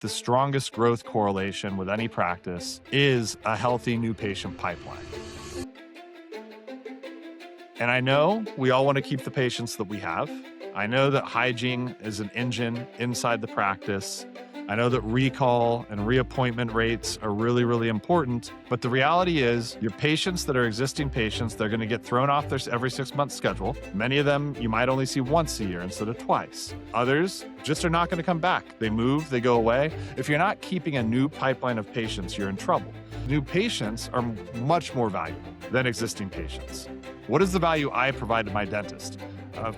the strongest growth correlation with any practice is a healthy new patient pipeline. And I know we all want to keep the patients that we have. I know that hygiene is an engine inside the practice. I know that recall and reappointment rates are really, really important. But the reality is your patients that are existing patients, they're going to get thrown off their every 6-month schedule. Many of them you might only see once a year instead of twice. Others just are not going to come back. They move, they go away. If you're not keeping a new pipeline of patients, you're in trouble. New patients are much more valuable than existing patients. What is the value I provide to my dentist?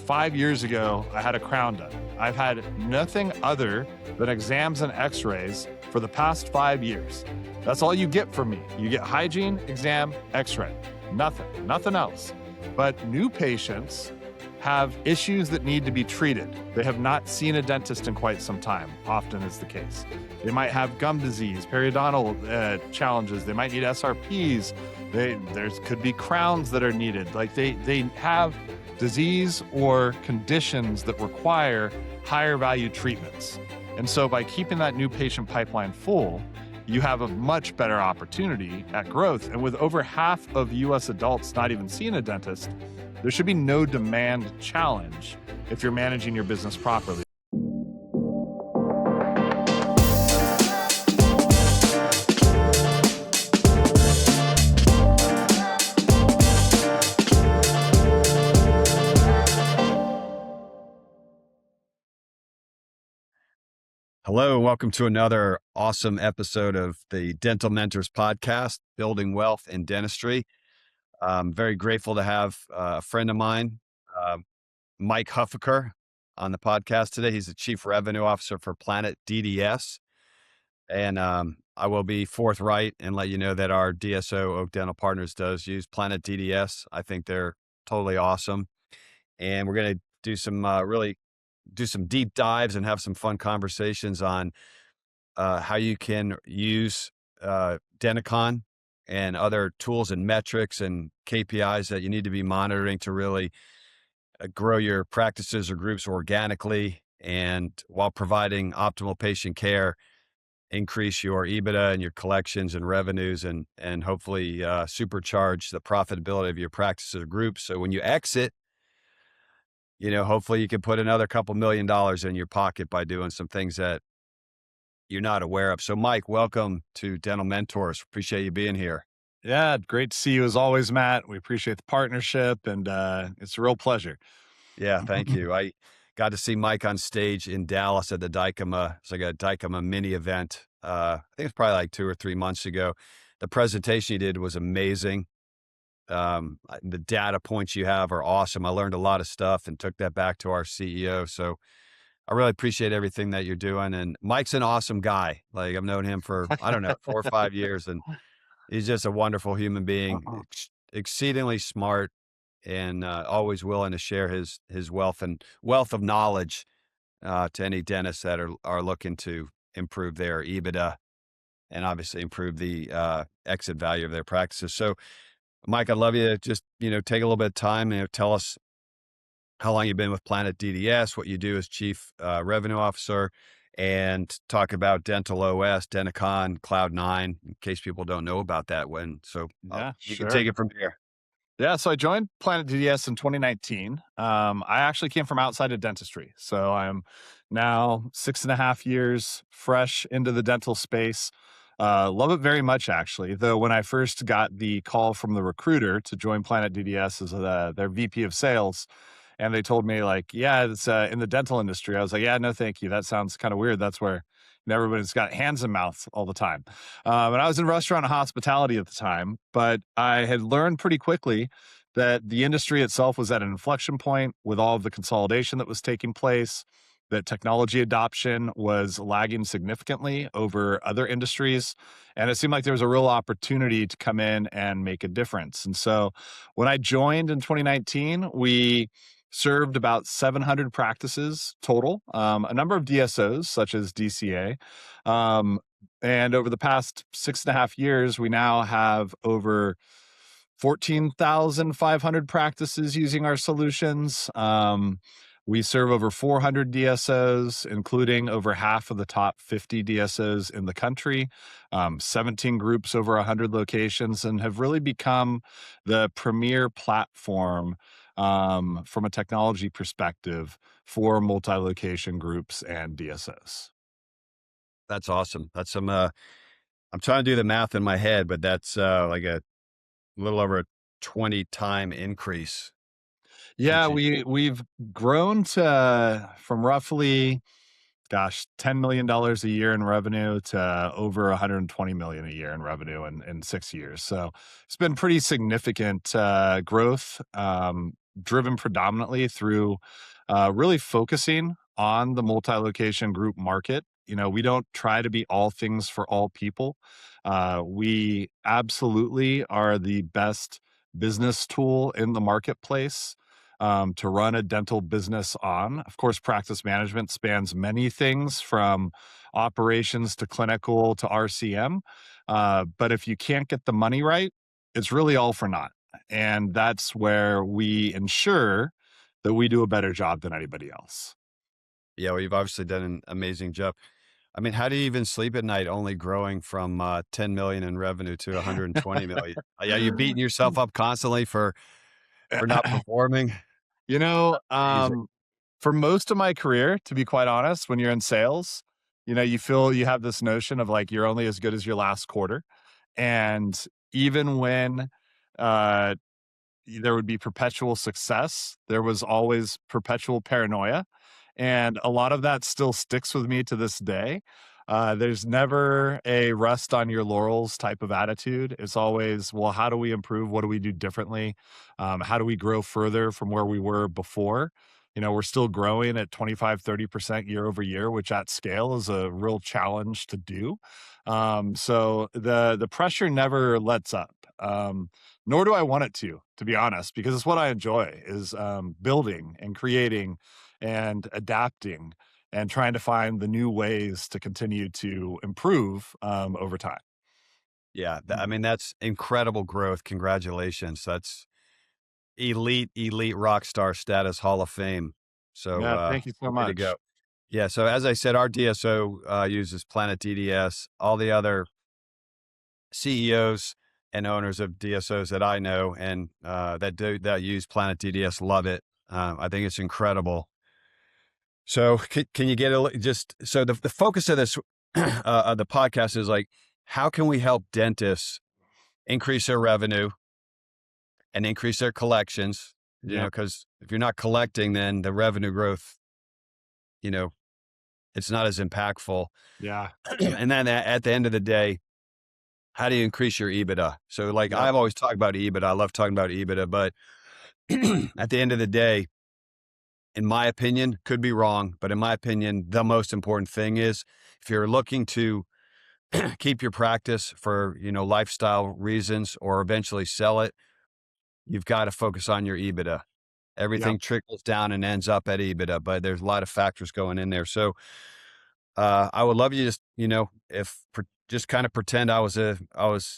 5 years ago, I had a crown done. I've had nothing other than exams and x-rays for the past 5 years. That's all you get from me. You get hygiene, exam, x-ray. Nothing else. But new patients have issues that need to be treated. They have not seen a dentist in quite some time, often is the case. They might have gum disease, periodontal challenges. They might need SRPs. There could be crowns that are needed. Like they have disease or conditions that require higher value treatments. And so by keeping that new patient pipeline full, you have a much better opportunity at growth. And with over half of US adults not even seeing a dentist, there should be no demand challenge if you're managing your business properly. Hello, welcome to another awesome episode of the Dental Mentors podcast, Building Wealth in Dentistry. I'm very grateful to have a friend of mine, Mike Huffaker, on the podcast today. He's the Chief Revenue Officer for Planet DDS. And I will be forthright and let you know that our DSO, Oak Dental Partners, does use Planet DDS. I think they're totally awesome. And we're going to do some deep dives and have some fun conversations on how you can use Denticon and other tools and metrics and KPIs that you need to be monitoring to really grow your practices or groups organically, and while providing optimal patient care, increase your EBITDA and your collections and revenues, and hopefully supercharge the profitability of your practices or groups. So when you exit, hopefully you can put another couple $1 million in your pocket by doing some things that you're not aware of. So Mike, welcome to Dental Mentors. Appreciate you being here. Yeah, great to see you as always, Matt. We appreciate the partnership, and it's a real pleasure. Yeah, thank you. I got to see Mike on stage in Dallas at the Dicoma. It's like a Dicoma mini event. I think it's probably like 2 or 3 months ago. The presentation he did was amazing. The data points you have are awesome. I learned a lot of stuff and took that back to our CEO. So I really appreciate everything that you're doing. And Mike's an awesome guy. Like, I've known him for, 4 or 5 years, and he's just a wonderful human being, exceedingly smart, and always willing to share his wealth of knowledge to any dentists that are looking to improve their EBITDA and obviously improve the exit value of their practices. So Mike, I'd love you to just, take a little bit of time and tell us how long you've been with Planet DDS, what you do as Chief Revenue Officer, and talk about Dental OS, Denticon, Cloud9, in case people don't know about that one. So you can take it from here. Yeah, so I joined Planet DDS in 2019. I actually came from outside of dentistry. So I'm now 6.5 years fresh into the dental space. Love it very much, actually. Though when I first got the call from the recruiter to join Planet DDS as their VP of sales, and they told me yeah, it's in the dental industry. I was like, yeah, no, thank you. That sounds kind of weird. That's where everybody's got hands and mouths all the time. And I was in restaurant and hospitality at the time, but I had learned pretty quickly that the industry itself was at an inflection point with all of the consolidation that was taking place, that technology adoption was lagging significantly over other industries. And it seemed like there was a real opportunity to come in and make a difference. And so when I joined in 2019, we served about 700 practices total, a number of DSOs such as DCA. And over the past 6.5 years, we now have over 14,500 practices using our solutions. We serve over 400 DSOs, including over half of the top 50 DSOs in the country, 17 groups over 100 locations, and have really become the premier platform from a technology perspective for multi-location groups and DSOs. That's awesome. That's some, I'm trying to do the math in my head, but that's like a little over a 20 time increase Yeah, since you, we've grown to from roughly, gosh, $10 million a year in revenue to over 120 million a year in revenue in 6 years. So it's been pretty significant growth, driven predominantly through really focusing on the multi-location group market. We don't try to be all things for all people. We absolutely are the best business tool in the marketplace to run a dental business on. Of course, practice management spans many things from operations to clinical to RCM. But if you can't get the money right, it's really all for naught. And that's where we ensure that we do a better job than anybody else. yeah, well, you've obviously done an amazing job. I mean, how do you even sleep at night only growing from 10 million in revenue to 120 million? Are you beating yourself up constantly for not performing? You know, Amazing. for most of my career, to be quite honest, when you're in sales, you feel you have this notion of like you're only as good as your last quarter. And even when uh, there would be perpetual success, there was always perpetual paranoia. And a lot of that still sticks with me to this day. There's never a rest on your laurels type of attitude. It's always, well, how do we improve? What do we do differently? How do we grow further from where we were before? We're still growing at 25-30% year over year, which at scale is a real challenge to do. So the pressure never lets up. Nor do I want it to be honest, because it's what I enjoy is building and creating and adapting and trying to find the new ways to continue to improve over time. Yeah, I Mhm. mean, that's incredible growth. Congratulations. That's elite rock star status, Hall of Fame. So, Yeah, thank you so way to much. go. Yeah. So as I said, our DSO uses Planet DDS. All the other CEOs and owners of DSOs that I know and that use Planet DDS love it. I think it's incredible. So can you get just so the focus of this of the podcast is like how can we help dentists increase their revenue and increase their collections? Yep. Because if you're not collecting, then the revenue growth, you know, it's not as impactful. Yeah. And then at the end of the day, how do you increase your EBITDA? So like Yep. I've always talked about EBITDA. I love talking about EBITDA, but at the end of the day, in my opinion, could be wrong, but in my opinion, the most important thing is if you're looking to keep your practice for, lifestyle reasons or eventually sell it, you've got to focus on your EBITDA. Yep. Everything trickles down and ends up at EBITDA, but there's a lot of factors going in there. So, I would love you just, just kind of pretend I was,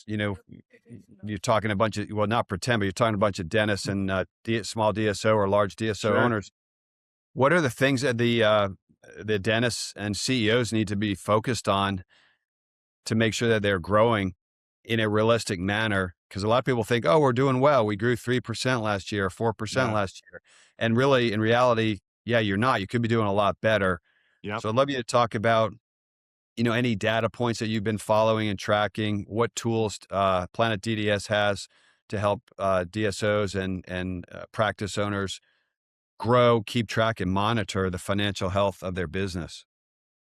you're talking a bunch of, well, not pretend, but you're talking a bunch of dentists and small DSO or large DSO Sure. owners. What are the things that the dentists and CEOs need to be focused on to make sure that they're growing in a realistic manner? Because a lot of people think, oh, we're doing well. We grew 3% last year, 4% Yeah. last year. And really, in reality, yeah, you're not. You could be doing a lot better. Yep. So I'd love you to talk about, any data points that you've been following and tracking, what tools Planet DDS has to help DSOs and practice owners grow, keep track, and monitor the financial health of their business.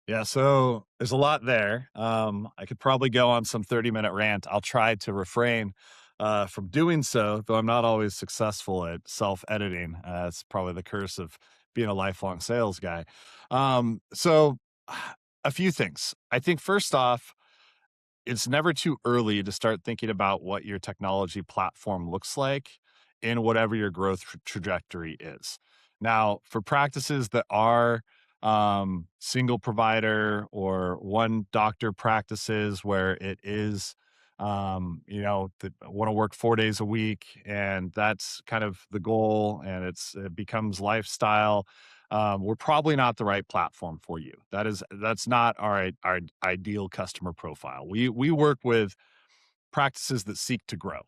Yeah, so there's a lot there. I could probably go on some 30-minute rant. I'll try to refrain from doing so, though I'm not always successful at self-editing. It's probably the curse of being a lifelong sales guy. So a few things. I think first off, it's never too early to start thinking about what your technology platform looks like in whatever your growth trajectory is. Now, for practices that are single provider or one doctor practices where it is, that want to work 4 days a week and that's kind of the goal and it becomes lifestyle. we're probably not the right platform for you. That's not our ideal customer profile. We work with practices that seek to grow.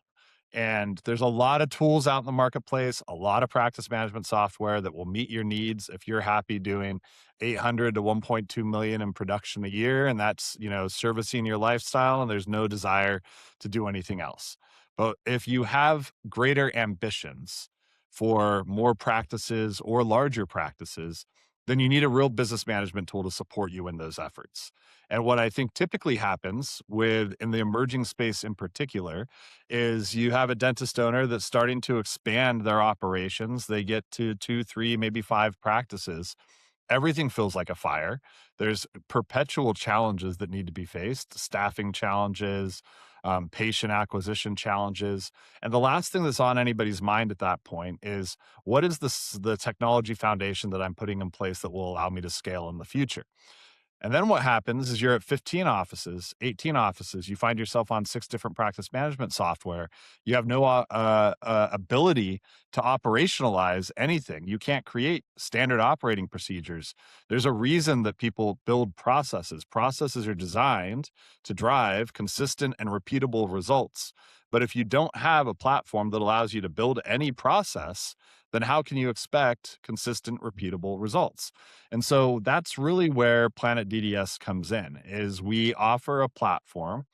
And there's a lot of tools out in the marketplace, a lot of practice management software that will meet your needs if you're happy doing 800 to 1.2 million in production a year and that's, servicing your lifestyle and there's no desire to do anything else. But if you have greater ambitions for more practices or larger practices, then you need a real business management tool to support you in those efforts. And what I think typically happens with in the emerging space in particular is you have a dentist owner that's starting to expand their operations. They get to 2, 3, maybe 5 practices. Everything feels like a fire. There's perpetual challenges that need to be faced, staffing challenges, patient acquisition challenges. And the last thing that's on anybody's mind at that point is what is the technology foundation that I'm putting in place that will allow me to scale in the future? And then what happens is you're at 15 offices, 18 offices. You find yourself on 6 different practice management software. You have no ability to operationalize anything. You can't create standard operating procedures. There's a reason that people build processes. Processes are designed to drive consistent and repeatable results. But if you don't have a platform that allows you to build any process, then how can you expect consistent, repeatable results? And so that's really where Planet DDS comes in is we offer a platform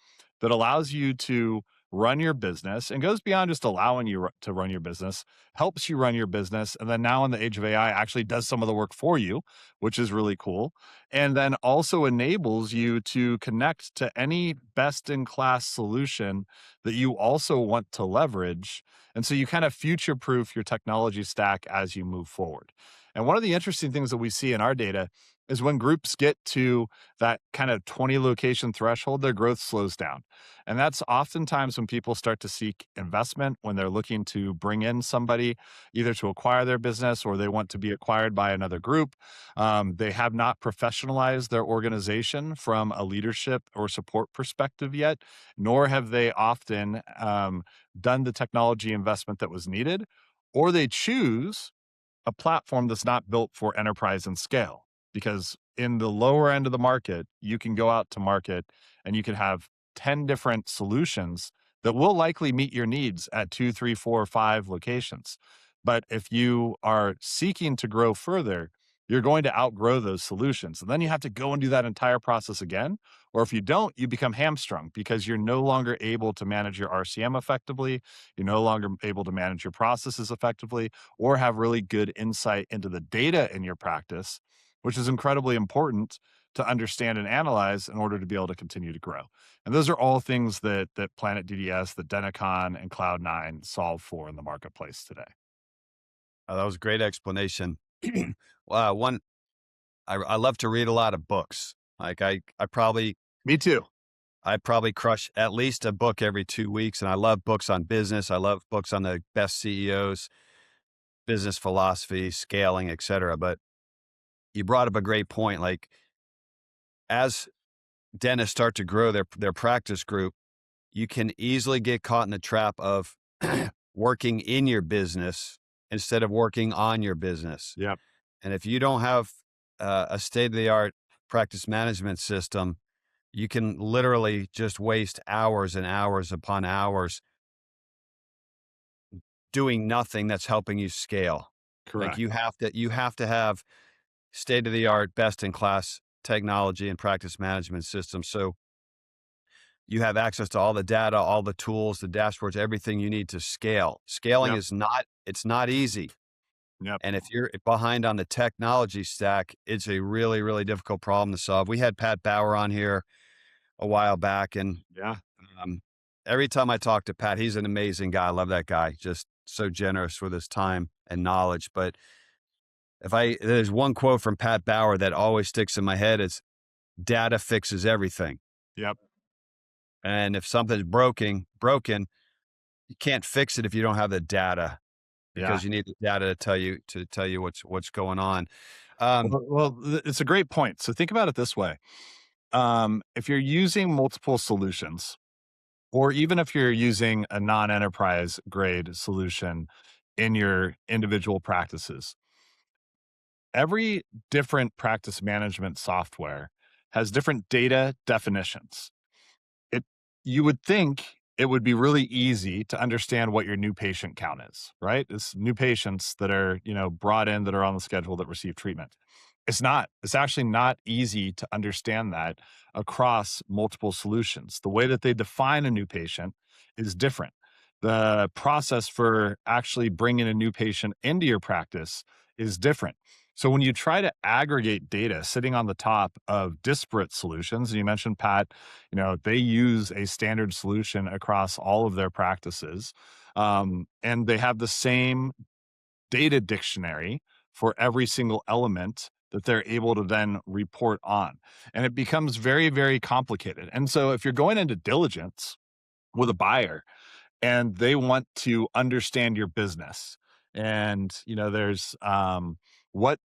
that allows you to run your business and goes beyond just allowing you to run your business, helps you run your business. And then now in the age of AI actually does some of the work for you, which is really cool. And then also enables you to connect to any best in class solution that you also want to leverage. And so you kind of future proof your technology stack as you move forward. And one of the interesting things that we see in our data is when groups get to that kind of 20 location threshold, their growth slows down. And that's oftentimes when people start to seek investment, when they're looking to bring in somebody either to acquire their business or they want to be acquired by another group. They have not professionalized their organization from a leadership or support perspective yet, nor have they often done the technology investment that was needed, or they choose a platform that's not built for enterprise and scale. Because in the lower end of the market, you can go out to market and you can have 10 different solutions that will likely meet your needs at 2, 3, 4, 5 locations. But if you are seeking to grow further, you're going to outgrow those solutions. And then you have to go and do that entire process again. Or if you don't, you become hamstrung because you're no longer able to manage your RCM effectively. You're no longer able to manage your processes effectively or have really good insight into the data in your practice, which is incredibly important to understand and analyze in order to be able to continue to grow. And those are all things that Planet DDS, that Denticon, and Cloud9 solve for in the marketplace today. That was a great explanation. One, I love to read a lot of books. Like Me too. I probably crush at least a book every 2 weeks. And I love books on business. I love books on the best CEOs, business philosophy, scaling, et cetera. But you brought up a great point. Like as dentists start to grow their practice group, you can easily get caught in the trap of working in your business instead of working on your business. Yep. And if you don't have a state of the art practice management system, you can literally just waste hours and hours upon hours doing nothing that's helping you scale. Like Correct. you have to have state of the art, best in class technology and practice management systems. So you have access to all the data, all the tools, the dashboards, everything you need to scale. Scaling Yep. is it's not easy. Yep. And if you're behind on the technology stack, it's a really, really difficult problem to solve. We had Pat Bauer on here a while back, and Yeah. um, every time I talk to Pat, he's an amazing guy. I love that guy. Just so generous with his time and knowledge. But there's one quote from Pat Bauer that always sticks in my head. It's data fixes everything. Yep. And if something's broken, you can't fix it if you don't have the data Yeah. because you need the data to tell you what's going on. Um, It's a great point. So think about it this way. If you're using multiple solutions, or even if you're using a non-enterprise grade solution in your individual practices, every different practice management software has different data definitions. It You would think it would be really easy to understand what your new patient count is, right? It's new patients that are, brought in that are on the schedule that receive treatment. It's not. It's actually not easy to understand that across multiple solutions. The way that they define a new patient is different. The process for actually bringing a new patient into your practice is different. So when you try to aggregate data sitting on the top of disparate solutions, and you mentioned Pat, they use a standard solution across all of their practices, and they have the same data dictionary for every single element that they're able to then report on. And it becomes very, very complicated. And so if you're going into diligence with a buyer, and they want to understand your business, and there's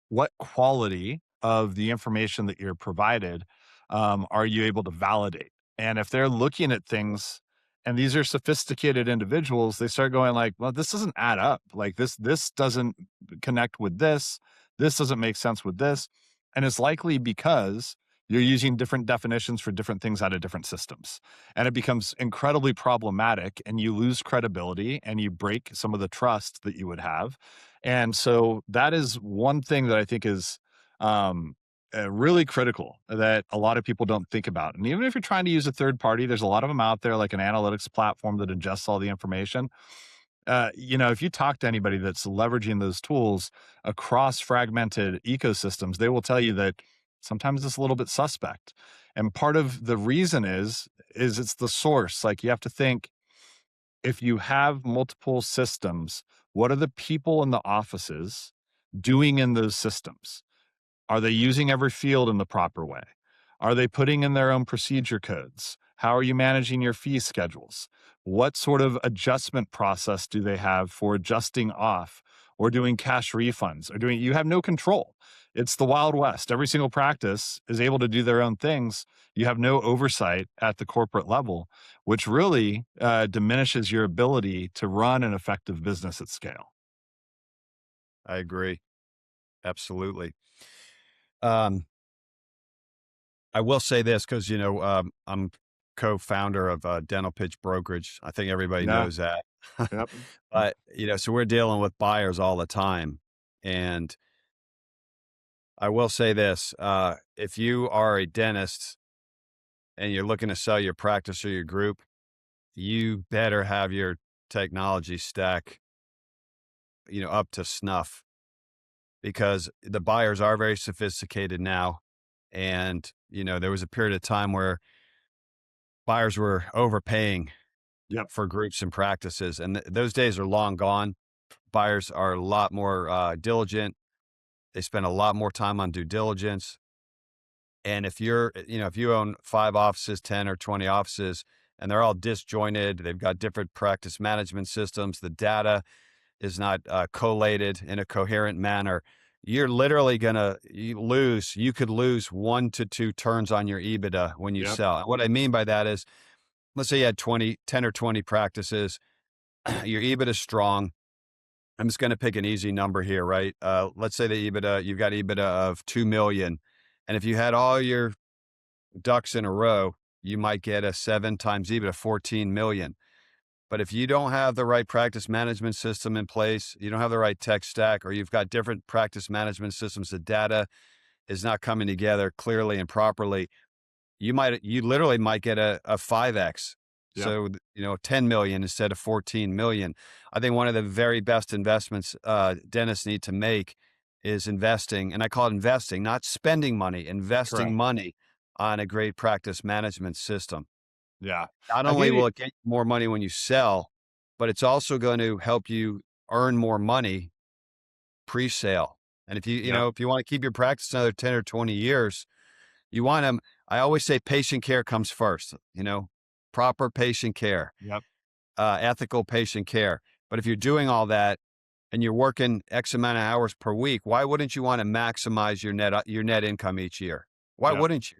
what quality of the information that you're provided are you able to validate. And if they're looking at things, and these are sophisticated individuals, they start going like, well, this doesn't add up, like this doesn't connect with this doesn't make sense with this. And it's likely because you're using different definitions for different things out of different systems, and it becomes incredibly problematic, and you lose credibility and you break some of the trust that you would have. And so that is one thing that I think is um, really critical that a lot of people don't think about. And even if you're trying to use a third party, there's a lot of them out there, like an analytics platform that ingests all the information. If you talk to anybody that's leveraging those tools across fragmented ecosystems, they will tell you that sometimes it's a little bit suspect. And part of the reason is it's the source. Like, you have to think, if you have multiple systems, what are the people in the offices doing in those systems? Are they using every field in the proper way? Are they putting in their own procedure codes? How are you managing your fee schedules? What sort of adjustment process do they have for adjusting off or doing cash refunds or you have no control. It's the Wild West. Every single practice is able to do their own things. You have no oversight at the corporate level, which really diminishes your ability to run an effective business at scale. I agree. Absolutely. Um, I will say this because, I'm co-founder of Dental Pitch Brokerage. I think everybody Yeah. knows that. Yep. But, so we're dealing with buyers all the time. And I will say this, if you are a dentist and you're looking to sell your practice or your group, you better have your technology stack, up to snuff, because the buyers are very sophisticated now. And, there was a period of time where buyers were overpaying Yep. for groups and practices, and those days are long gone. Buyers are a lot more diligent. They spend a lot more time on due diligence. And if you own 5 offices, 10 or 20 offices, and they're all disjointed, they've got different practice management systems, the data is not collated in a coherent manner, you're literally you could lose 1 to 2 turns on your EBITDA when you Yep. sell. And what I mean by that is, let's say you had 10 or 20 practices, your EBITDA is strong. I'm just going to pick an easy number here, right? Let's say you've got EBITDA of 2 million. And if you had all your ducks in a row, you might get a 7 times EBITDA, 14 million. But if you don't have the right practice management system in place, you don't have the right tech stack, or you've got different practice management systems, the data is not coming together clearly and properly, you literally might get a 5x. Yep. So, 10 million instead of 14 million. I think one of the very best investments dentists need to make is investing, and I call it investing, not spending money, investing Correct. money on a great practice management system. Yeah. Not I'll only give you. will it get you more money when you sell, but it's also going to help you earn more money pre-sale. And Yep. if you want to keep your practice another 10 or 20 years, you want them. I always say patient care comes first, proper patient care, Yep. ethical patient care. But if you're doing all that and you're working X amount of hours per week, why wouldn't you want to maximize your net income each year? Why Yep. wouldn't you?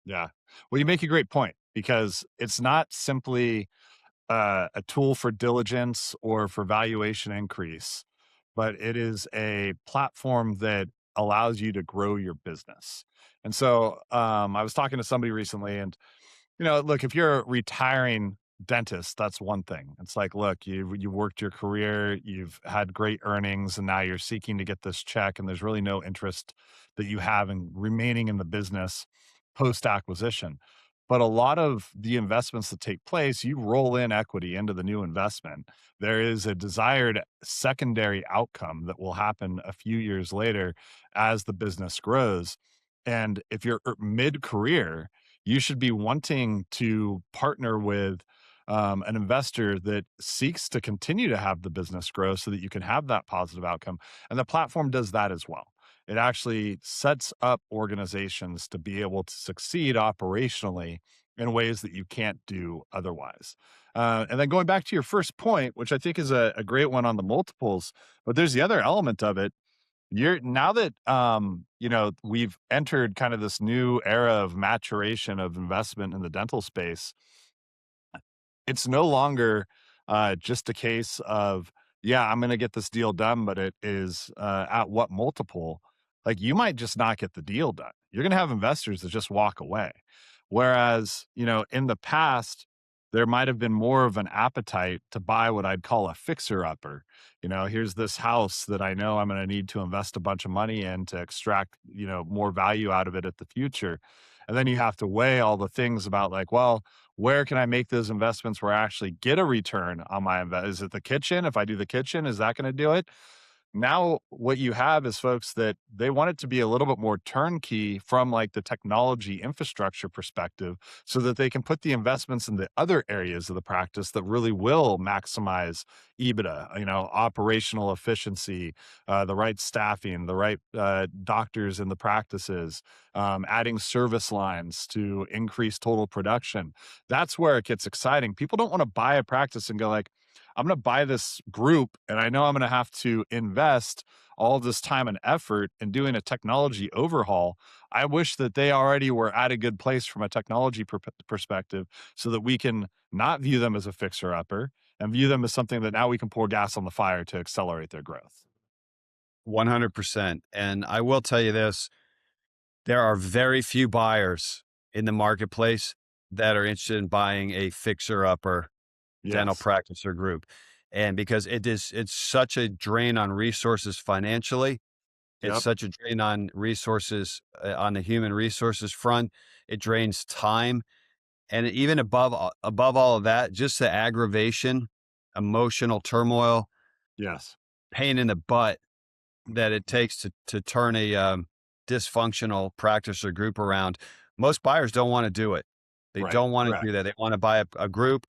Yeah. Well, you make a great point, because it's not simply a tool for diligence or for valuation increase, but it is a platform that allows you to grow your business. And so I was talking to somebody recently, and look, if you're a retiring dentist, that's one thing. It's like, look, you worked your career, you've had great earnings, and now you're seeking to get this check, and there's really no interest that you have in remaining in the business post acquisition. But a lot of the investments that take place, you roll in equity into the new investment. There is a desired secondary outcome that will happen a few years later as the business grows. And if you're mid career, you should be wanting to partner with an investor that seeks to continue to have the business grow so that you can have that positive outcome. And the platform does that as well. It actually sets up organizations to be able to succeed operationally in ways that you can't do otherwise. And then going back to your first point, which I think is a great one on the multiples, but there's the other element of it. You're now that we've entered kind of this new era of maturation of investment in the dental space. It's no longer just a case of, yeah, I'm going to get this deal done, but it is at what multiple? Like, you might just not get the deal done. You're going to have investors that just walk away. Whereas, in the past, there might have been more of an appetite to buy what I'd call a fixer upper. Here's this house that I know I'm going to need to invest a bunch of money in to extract, more value out of it at the future. And then you have to weigh all the things about, like, well, where can I make those investments where I actually get a return on my invest? Is it the kitchen? If I do the kitchen, is that going to do it? Now, what you have is folks that they want it to be a little bit more turnkey from like the technology infrastructure perspective so that they can put the investments in the other areas of the practice that really will maximize EBITDA, operational efficiency, the right staffing, the right doctors in the practices, adding service lines to increase total production. That's where it gets exciting. People don't want to buy a practice and go like, I'm going to buy this group and I know I'm going to have to invest all this time and effort in doing a technology overhaul. I wish that they already were at a good place from a technology perspective so that we can not view them as a fixer upper and view them as something that now we can pour gas on the fire to accelerate their growth. 100%. And I will tell you this, there are very few buyers in the marketplace that are interested in buying a fixer upper dental Yes. practice or group. And because it's such a drain on resources financially, it's Yep. such a drain on resources on the human resources front. It drains time. And even above all of that, just the aggravation, emotional turmoil, Yes. pain in the butt that it takes to turn a dysfunctional practice or group around. Most buyers don't want to do it. They Right. don't want to Correct. do that. They want to buy a group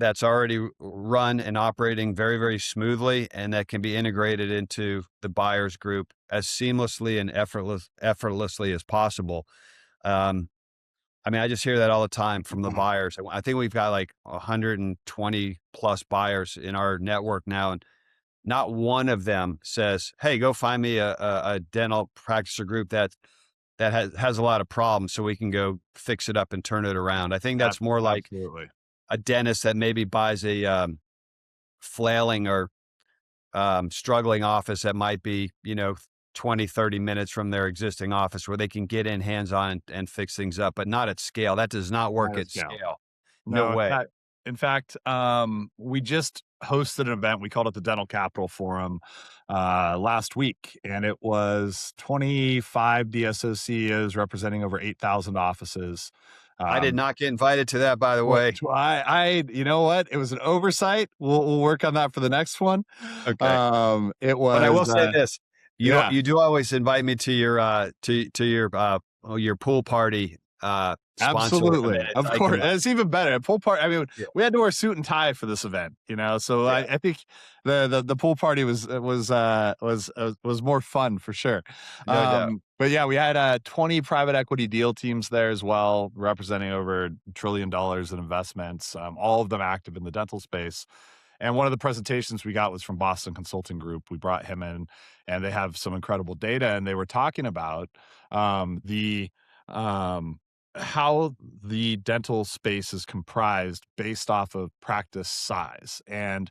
that's already run and operating very, very smoothly, and that can be integrated into the buyer's group as seamlessly and effortlessly as possible. Um, I mean, I just hear that all the time from the buyers. I think we've got like 120 plus buyers in our network now, and not one of them says, "Hey, go find me a dental practice or group that has a lot of problems, so we can go fix it up and turn it around." I think that's more like Absolutely. a dentist that maybe buys a flailing or struggling office that might be, 20, 30 minutes from their existing office where they can get in hands on and fix things up, but not at scale. That does not work Not at at scale. scale. No No, way. we just hosted an event. We called it the Dental Capital Forum last week, and it was 25 DSO CEOs representing over 8,000 offices. I did Um, not get invited to that, by the well, way. you know what? It was an oversight. We'll work on that for the next one. Okay. It But I was, will say this, yeah. you do always invite me to your, your pool party, sponsor event. Absolutely. Of I can, course. And it's even better. A pool party. I mean, yeah, we had to wear suit and tie for this event, so yeah, I think the pool party was more fun for sure. no doubt. But yeah, we had 20 private equity deal teams there as well, representing over $1 trillion in investments, all of them active in the dental space. And one of the presentations we got was from Boston Consulting Group. We brought him in, and they have some incredible data, and they were talking about the um, how the dental space is comprised based off of practice size. And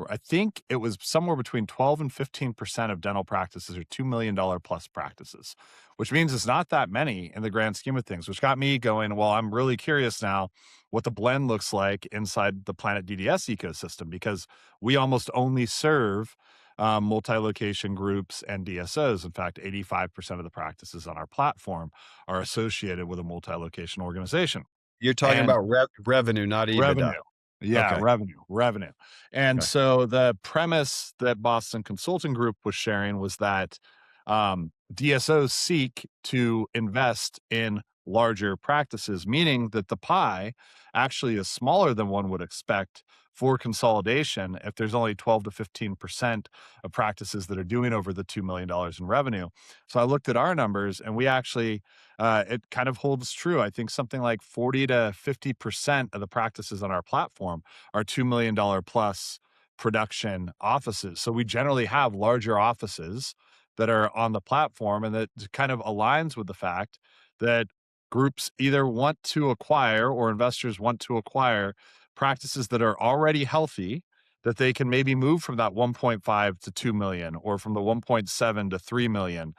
I think it was somewhere between 12 and 15% of dental practices are $2 million plus practices, which means it's not that many in the grand scheme of things, which got me going. Well, I'm really curious now what the blend looks like inside the Planet DDS ecosystem, because we almost only serve multi-location groups and DSOs. In fact, 85% of the practices on our platform are associated with a multi-location organization. You're talking And about revenue, not EBITDA. revenue. Yeah, Okay. revenue. And Okay. so the premise that Boston Consulting Group was sharing was that DSOs seek to invest in larger practices, meaning that the pie actually is smaller than one would expect for consolidation if there's only 12 to 15% of practices that are doing over the $2 million in revenue. So I looked at our numbers, and we actually it kind of holds true. I think something like 40 to 50% of the practices on our platform are $2 million plus production offices. So we generally have larger offices that are on the platform, and that kind of aligns with the fact that groups either want to acquire or investors want to acquire practices that are already healthy, that they can maybe move from that 1.5 to 2 million, or from the 1.7 to 3 million,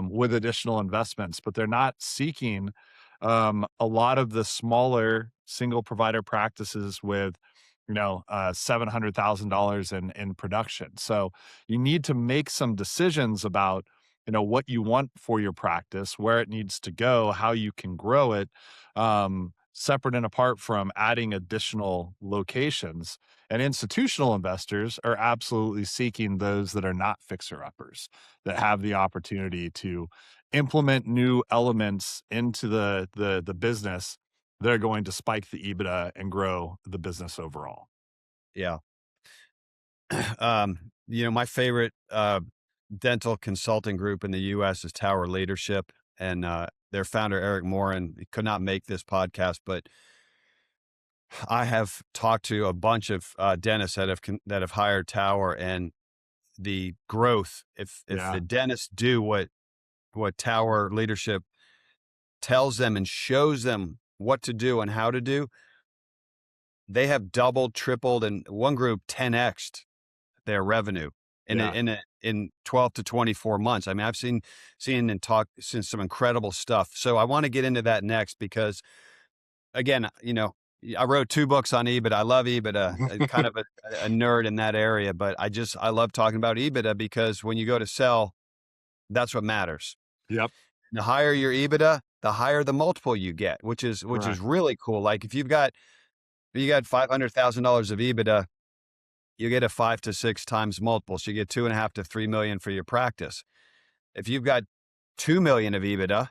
with additional investments, but they're not seeking a lot of the smaller single provider practices with, $700,000 in production. So you need to make some decisions about, what you want for your practice, where it needs to go, how you can grow it, separate and apart from adding additional locations. And institutional investors are absolutely seeking those that are not fixer uppers, that have the opportunity to implement new elements into the business that are going to spike the EBITDA and grow the business overall. Yeah. My favorite dental consulting group in the US is Tower Leadership. And their founder, Eric Morin, he could not make this podcast, but I have talked to a bunch of dentists that have hired Tower, and the growth. If Yeah, the dentists do what Tower Leadership tells them and shows them what to do and how to do, they have doubled, tripled, and one group 10x'd their revenue yeah, in 12 to 24 months. I mean, I've seen some incredible stuff. So I want to get into that next because, again, I wrote 2 books on EBITDA. I love EBITDA. Kind of a nerd in that area, but I love talking about EBITDA because when you go to sell, that's what matters. yep, The higher your EBITDA, the higher the multiple you get, which is correct. really cool. Like if you got $500,000 of EBITDA, you get a 5 to 6 times multiple. So you get 2.5 to 3 million for your practice. If you've got 2 million of EBITDA,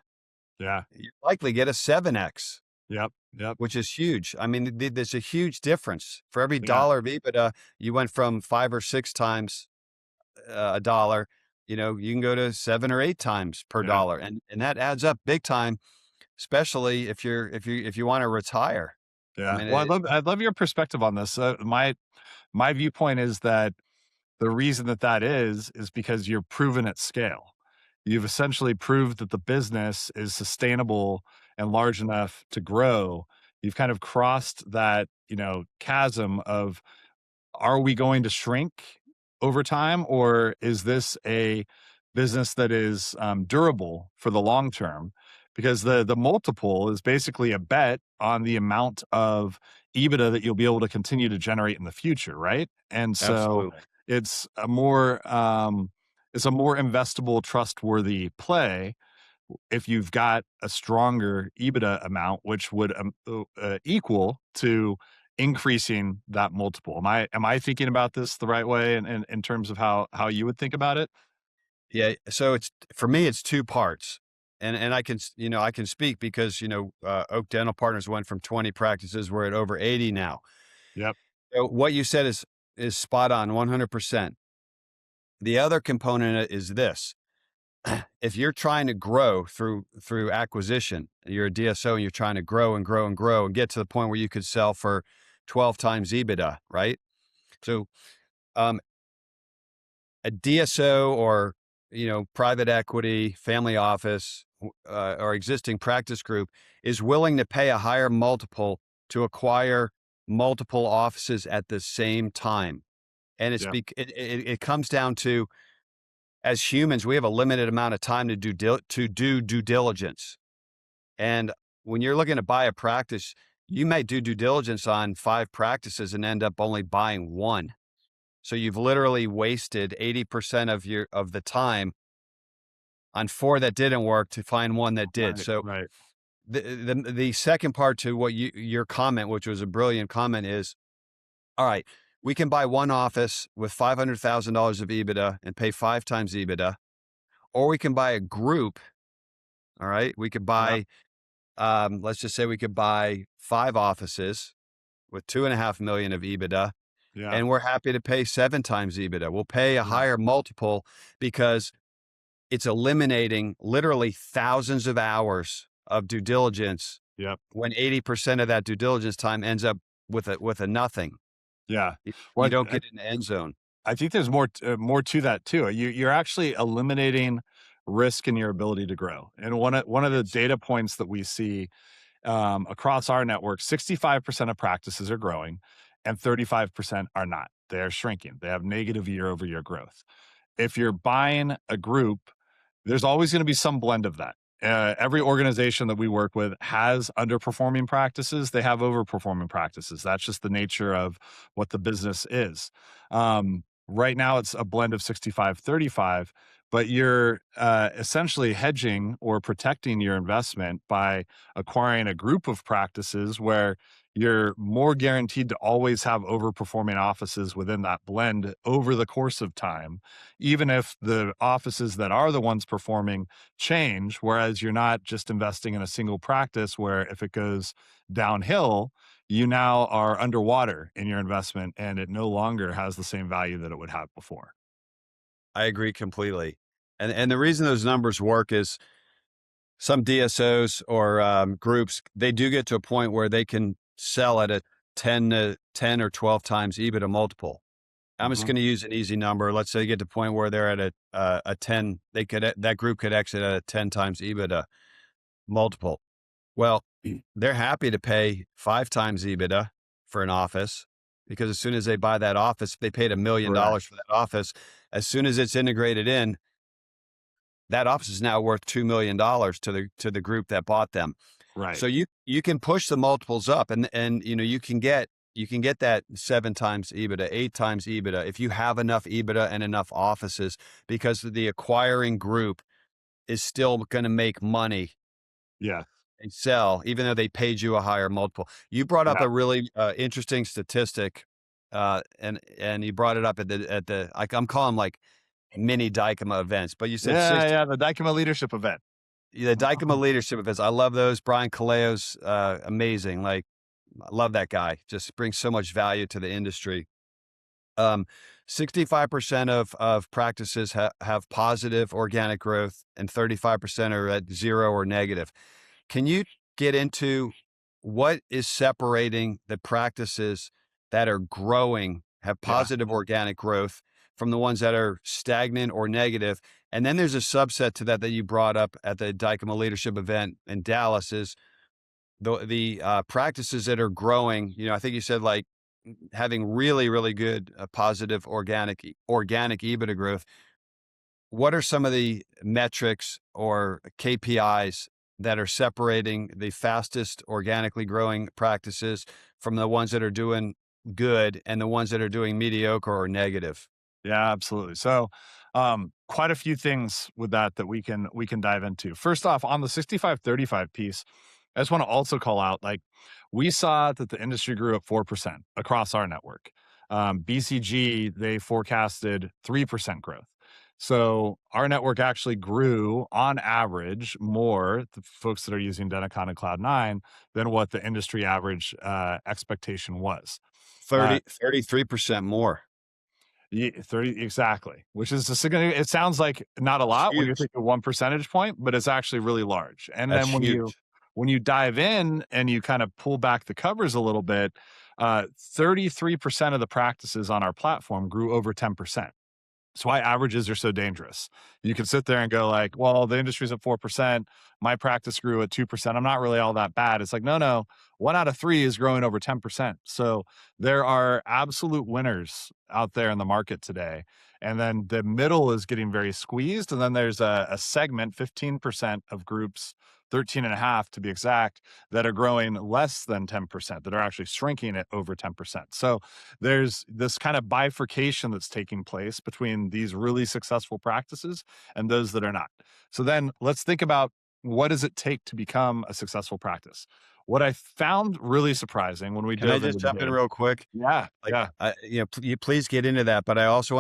Yeah, you likely get a 7x, yep, yep, which is huge. I mean, there's a huge difference. For every yeah, dollar of EBITDA, you went from 5 or 6 times a dollar. You can go to 7 or 8 times per yeah. dollar, and that adds up big time, especially if you want to retire. I Yeah. mean, Well, I love your perspective on this. My viewpoint is that the reason that is because you're proven at scale. You've essentially proved that the business is sustainable and large enough to grow. You've kind of crossed that, chasm of, are we going to shrink over time, or is this a business that is durable for the long term? Because the multiple is basically a bet on the amount of EBITDA that you'll be able to continue to generate in the future, right? And so absolutely. it's a more investable, trustworthy play if you've got a stronger EBITDA amount, which would equal to increasing that multiple. Am I thinking about this the right way, in terms of how you would think about it? Yeah, so it's for me, it's 2 parts. And I can speak because, Oak Dental Partners went from 20 practices, we're at over 80 now. Yep. So what you said is spot on 100%. The other component is this. If you're trying to grow through acquisition, you're a DSO and you're trying to grow and grow and grow and get to the point where you could sell for 12 times EBITDA, right? So, um, a DSO or, private equity, family office, or existing practice group is willing to pay a higher multiple to acquire multiple offices at the same time. And Yeah. it comes down to, as humans, we have a limited amount of time to do due diligence. And when you're looking to buy a practice, you may do due diligence on 5 practices and end up only buying one. So you've literally wasted 80% of the time on 4 that didn't work to find one that did. Right. So Right. the second part to what your comment, which was a brilliant comment, is, all right, we can buy one office with $500,000 of EBITDA and pay 5 times EBITDA, or we can buy a group. All right, we could Yeah. buy, let's just say we could buy 5 offices with 2.5 million of EBITDA, Yeah. and we're happy to pay 7 times EBITDA. We'll pay a Yeah. higher multiple because it's eliminating literally thousands of hours of due diligence Yep. when 80% of that due diligence time ends up with a nothing. Yeah. You Well, don't get in the end zone. I think there's more to that too. You're actually eliminating risk in your ability to grow. And one of the Yes. data points that we see across our network, 65% of practices are growing, and 35% are not. They're shrinking. They have negative year-over-year growth. If you're buying a group, there's always going to be some blend of that. Every organization that we work with has underperforming practices. They have overperforming practices. That's just the nature of what the business is. Right now, it's a blend of 65-35, but you're essentially hedging or protecting your investment by acquiring a group of practices where you're more guaranteed to always have overperforming offices within that blend over the course of time, even if the offices that are the ones performing change, whereas you're not just investing in a single practice where if it goes downhill, you now are underwater in your investment and it no longer has the same value that it would have before. I agree completely. And the reason those numbers work is some DSOs or groups, they do get to a point where they can sell at a 10 or 12 times EBITDA multiple. I'm just Mhm. going to use an easy number. Let's say they get to a point where they're at a 10, that group could exit at a 10 times EBITDA multiple. Well, they're happy to pay 5 times EBITDA for an office because as soon as they buy that office, they paid $1 million Correct. for that office. As soon as it's integrated in, that office is now worth $2 million to the group that bought them. Right. So you can push the multiples up and you can get that 7 times EBITDA, 8 times EBITDA if you have enough EBITDA and enough offices, because the acquiring group is still going to make money Yeah. and sell, even though they paid you a higher multiple. You brought up Yeah. a really interesting statistic, and you brought it up at the like I'm calling them like mini Dykema events, but you said Yeah. 60. Yeah. The Dykema leadership event. The Dykema leadership events. I love those. Brian Kaleo's amazing. Like, I love that guy. Just brings so much value to the industry. Um, 65% of practices have positive organic growth, and 35% are at 0 or negative. Can you get into what is separating the practices that are growing, have Yeah. positive organic growth, from the ones that are stagnant or negative? And then there's a subset to that you brought up at the Dykema leadership event in Dallas is the practices that are growing. I think you said like having really, really good positive organic EBITDA growth. What are some of the metrics or KPIs that are separating the fastest organically growing practices from the ones that are doing good and the ones that are doing mediocre or negative? Yeah, absolutely. So, quite a few things with that we can dive into. First off, on the 65-35 piece, I just want to also call out like we saw that the industry grew at 4% across our network. BCG, they forecasted 3% growth. So our network actually grew on average more, the folks that are using Denticon and Cloud9, than what the industry average expectation was. Uh, 33% more. 30 exactly, which is a significant. It sounds like not a It's lot when you're huge. thinking 1 percentage point, but it's actually really large. And That's then when you huge. when you dive in and you kind of pull back the covers a little bit, 33% of the practices on our platform grew over 10%. It's why averages are so dangerous. You can sit there and go like, well, the industry's at 4%. My practice grew at 2%. I'm not really all that bad. It's like, no, no, 1 out of 3 is growing over 10%. So there are absolute winners out there in the market today. And then the middle is getting very squeezed. And then there's a segment, 15% of groups, 13 and a half to be exact, that are growing less than 10%, that are actually shrinking at over 10%. So there's this kind of bifurcation that's taking place between these really successful practices and those that are not. So then let's think about, what does it take to become a successful practice? What I found really surprising when we Can I dove just into the jump in data. real quick? Yeah, Like, yeah. you please get into that, but I also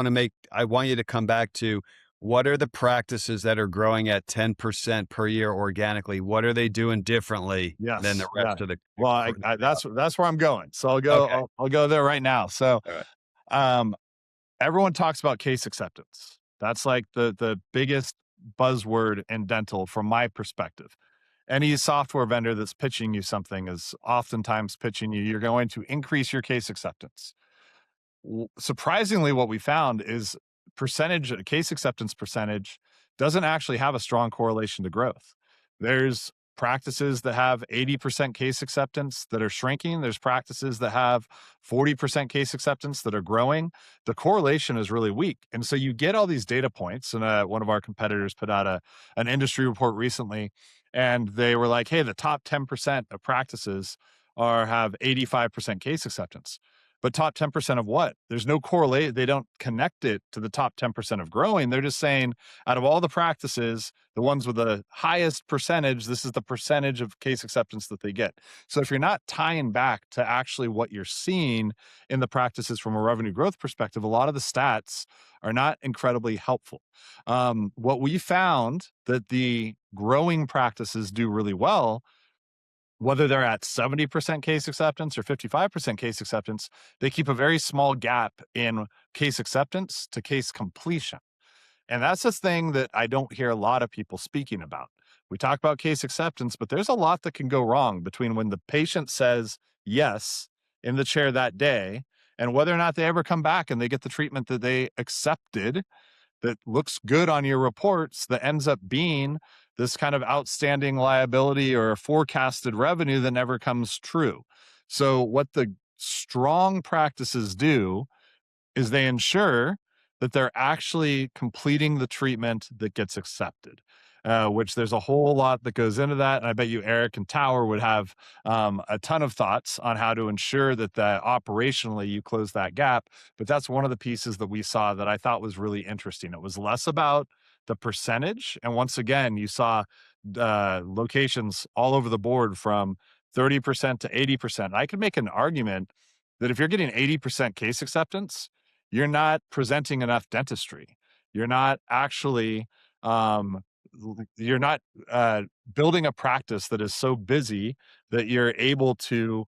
I want you to come back to, what are the practices that are growing at 10% per year organically? What are they doing differently than the Yes, yeah. rest of Well, the that's where I'm going. So I'll go. Okay. I'll go there right now. So, All right. um, everyone talks about case acceptance. That's like the biggest buzzword in dental from my perspective. Any software vendor that's pitching you something is oftentimes pitching you, you're going to increase your case acceptance. Surprisingly, what we found is case acceptance percentage doesn't actually have a strong correlation to growth. There's practices that have 80% case acceptance that are shrinking. There's practices that have 40% case acceptance that are growing. The correlation is really weak. And so you get all these data points. And one of our competitors put out an industry report recently, and they were like, hey, the top 10% of practices have 85% case acceptance. But top 10% of what? There's no correlate. They don't connect it to the top 10% of growing. They're just saying, out of all the practices, the ones with the highest percentage, this is the percentage of case acceptance that they get. So if you're not tying back to actually what you're seeing in the practices from a revenue growth perspective, a lot of the stats are not incredibly helpful. What we found that the growing practices do really well, whether they're at 70% case acceptance or 55% case acceptance, they keep a very small gap in case acceptance to case completion. And that's a thing that I don't hear a lot of people speaking about. We talk about case acceptance, but there's a lot that can go wrong between when the patient says yes in the chair that day and whether or not they ever come back and they get the treatment that they accepted, that looks good on your reports, that ends up being this kind of outstanding liability or forecasted revenue that never comes true. So what the strong practices do is they ensure that they're actually completing the treatment that gets accepted, which there's a whole lot that goes into that. And I bet you Eric and Tower would have a ton of thoughts on how to ensure that operationally you close that gap. But that's one of the pieces that we saw that I thought was really interesting. It was less about the percentage. And once again, you saw locations all over the board from 30% to 80%. I could make an argument that if you're getting 80% case acceptance, you're not presenting enough dentistry. You're not actually, um, you're not building a practice that is so busy that you're able to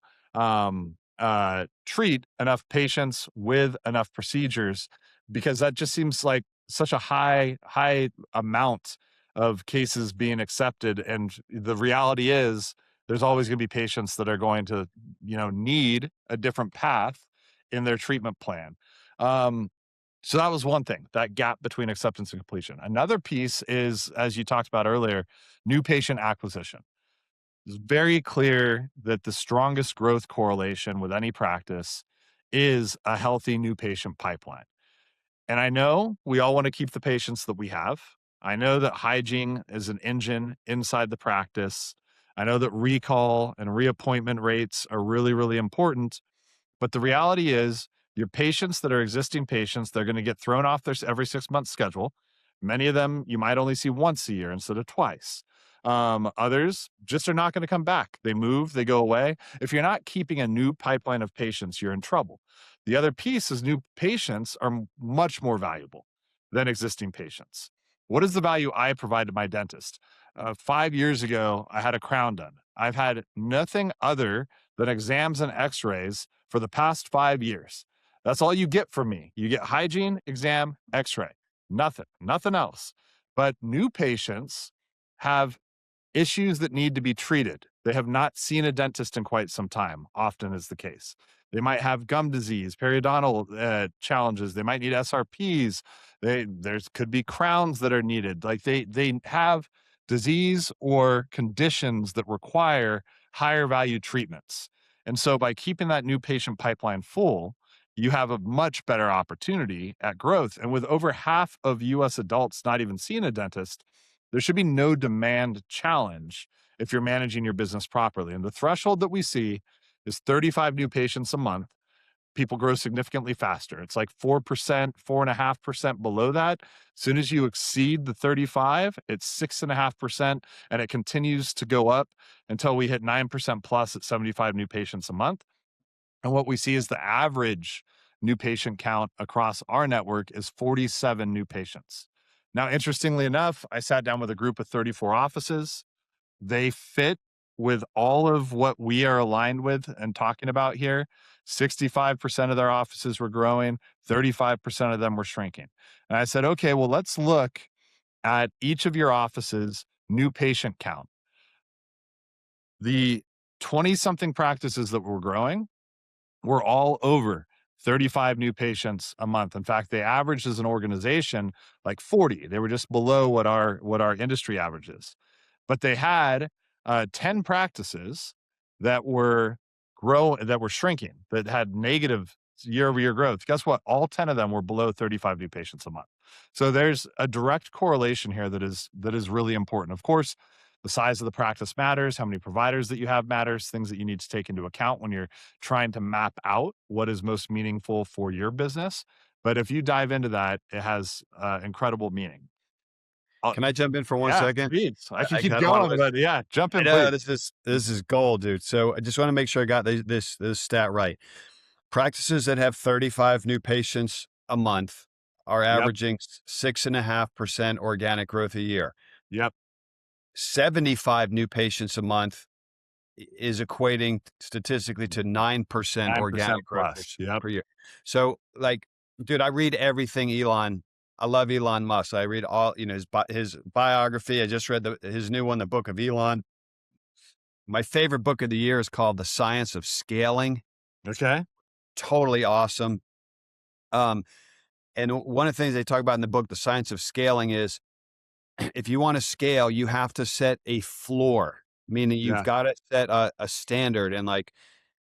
treat enough patients with enough procedures, because that just seems like such a high amount of cases being accepted. And the reality is there's always going to be patients that are going to, need a different path in their treatment plan. Um, so that was one thing, that gap between acceptance and completion. Another piece is, as you talked about earlier, new patient acquisition. It's very clear that the strongest growth correlation with any practice is a healthy new patient pipeline. And I know we all want to keep the patients that we have. I know that hygiene is an engine inside the practice. I know that recall and reappointment rates are really, really important. But the reality is, your patients that are existing patients, they're going to get thrown off their every 6 month schedule. Many of them you might only see once a year instead of twice. Others just are not going to come back. They move, they go away. If you're not keeping a new pipeline of patients, you're in trouble. The other piece is, new patients are much more valuable than existing patients. What is the value I provide to my dentist? 5 years ago, I had a crown done. I've had nothing other than exams and x-rays for the past 5 years. That's all you get from me. You get hygiene, exam, x-ray, nothing else. But new patients have issues that need to be treated. They have not seen a dentist in quite some time, often is the case. They might have gum disease, periodontal challenges. They might need SRPs. There's could be crowns that are needed. Like they have disease or conditions that require higher value treatments. And so by keeping that new patient pipeline full, you have a much better opportunity at growth. And with over half of US adults not even seeing a dentist, there should be no demand challenge if you're managing your business properly. And the threshold that we see is 35 new patients a month. People grow significantly faster. It's like 4%, 4.5% below that. As soon as you exceed the 35, it's 6.5%, and it continues to go up until we hit 9% plus at 75 new patients a month. And what we see is the average new patient count across our network is 47 new patients. Now, interestingly enough, I sat down with a group of 34 offices. They fit with all of what we are aligned with and talking about here. 65% of their offices were growing, 35% of them were shrinking. And I said, okay, well, let's look at each of your offices' new patient count. The 20 something practices that were growing were all over 35 new patients a month. In fact, they averaged as an organization like 40. They were just below what our industry average is. But they had 10 practices that were shrinking, that had negative year-over-year growth. Guess what? All 10 of them were below 35 new patients a month. So there's a direct correlation here that is really important. Of course, the size of the practice matters, how many providers that you have matters, things that you need to take into account when you're trying to map out what is most meaningful for your business. But if you dive into that, it has incredible meaning. Uh, Can I jump in for one yeah, second? please. I can I keep kind of want going, to. but yeah, jump I in, know please. this is gold, dude. So I just want to make sure I got this stat right. Practices that have 35 new patients a month are Yep, averaging 6.5% organic growth a year. yep, 75 new patients a month is equating statistically to 9% 9% organic growth plus. Yep, per year. So, like, dude, I read everything Elon. I love Elon Musk. I read all, his biography. I just read his new one, The Book of Elon. My favorite book of the year is called The Science of Scaling. okay, Totally awesome. Um, and one of the things they talk about in the book, The Science of Scaling, is if you want to scale, you have to set a floor, meaning you've yeah, got to set a standard, and like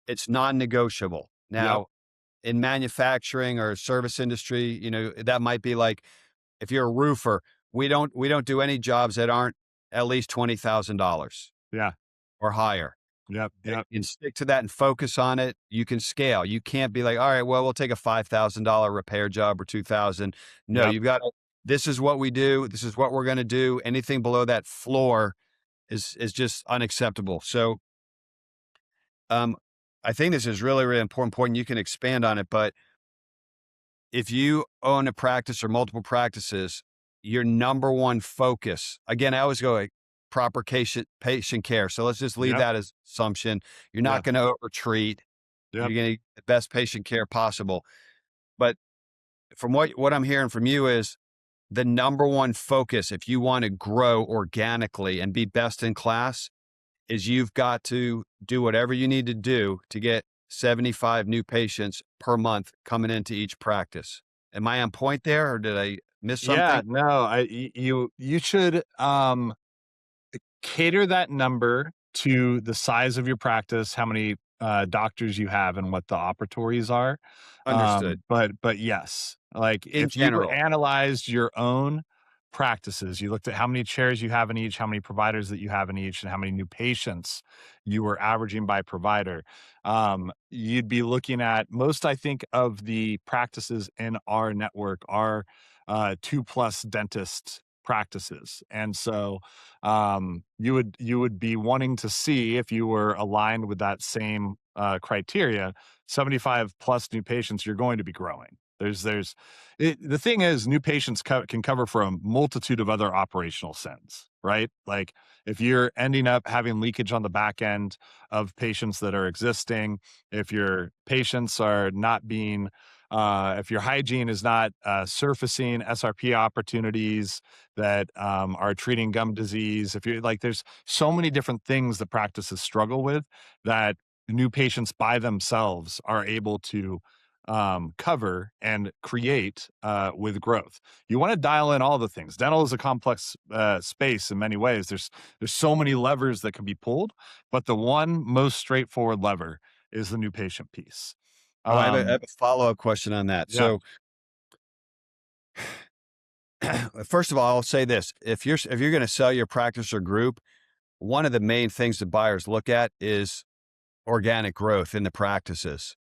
it's non-negotiable. yep, Now, in manufacturing or service industry, that might be like if you're a roofer, we don't do any jobs that aren't at least $20,000 yeah, or higher. yep, And yep, you can stick to that and focus on it. You can scale. You can't be like, all right, well, we'll take a $5,000 repair job or 2,000. No, yep. you've got to, this is what we do. This is what we're going to do. Anything below that floor is just unacceptable. So, um, I think this is really, really important point. You can expand on it, but if you own a practice or multiple practices, your number one focus, again, I always go like proper patient care. So let's just leave Yep, that as assumption. You're not yep, going to overtreat. yep. You're going to get the best patient care possible. But from what I'm hearing from you is the number one focus, if you want to grow organically and be best in class, is you've got to do whatever you need to do to get 75 new patients per month coming into each practice. Am I on point there or did I miss Yeah, something? no, you should cater that number to the size of your practice, how many doctors you have, and what the operatories are. Understood. But yes, like In if you general, analyzed your own practices, you looked at how many chairs you have in each, how many providers that you have in each, and how many new patients you were averaging by provider. You'd be looking at most, I think, of the practices in our network are 2+ dentist practices. And so you would be wanting to see if you were aligned with that same criteria, 75 plus new patients, you're going to be growing. The thing is, new patients can cover for a multitude of other operational sins, right? Like if you're ending up having leakage on the back end of patients that are existing, if your patients are not being If your hygiene is not surfacing SRP opportunities that are treating gum disease, if you're like, there's so many different things that practices struggle with that new patients by themselves are able to cover and create with growth. You want to dial in all the things. Dental is a complex space in many ways. There's so many levers that can be pulled, but the one most straightforward lever is the new patient piece. Oh, I Um, have a follow-up question on that. yeah, So, first of all, I'll say this: if you're going to sell your practice or group, one of the main things that buyers look at is organic growth in the practices.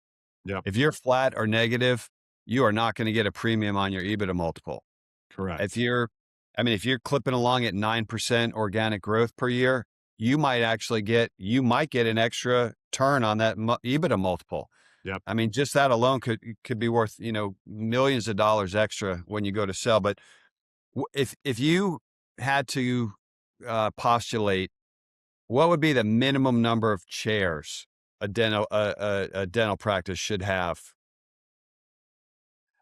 yep, If you're flat or negative, you are not going to get a premium on your EBITDA multiple. If correct. you're, I mean, if you're clipping along at 9% organic growth per year, you might get an extra turn on that EBITDA multiple. Yep. I mean, just that alone could be worth, millions of dollars extra when you go to sell. But if you had to postulate, what would be the minimum number of chairs a dental practice should have?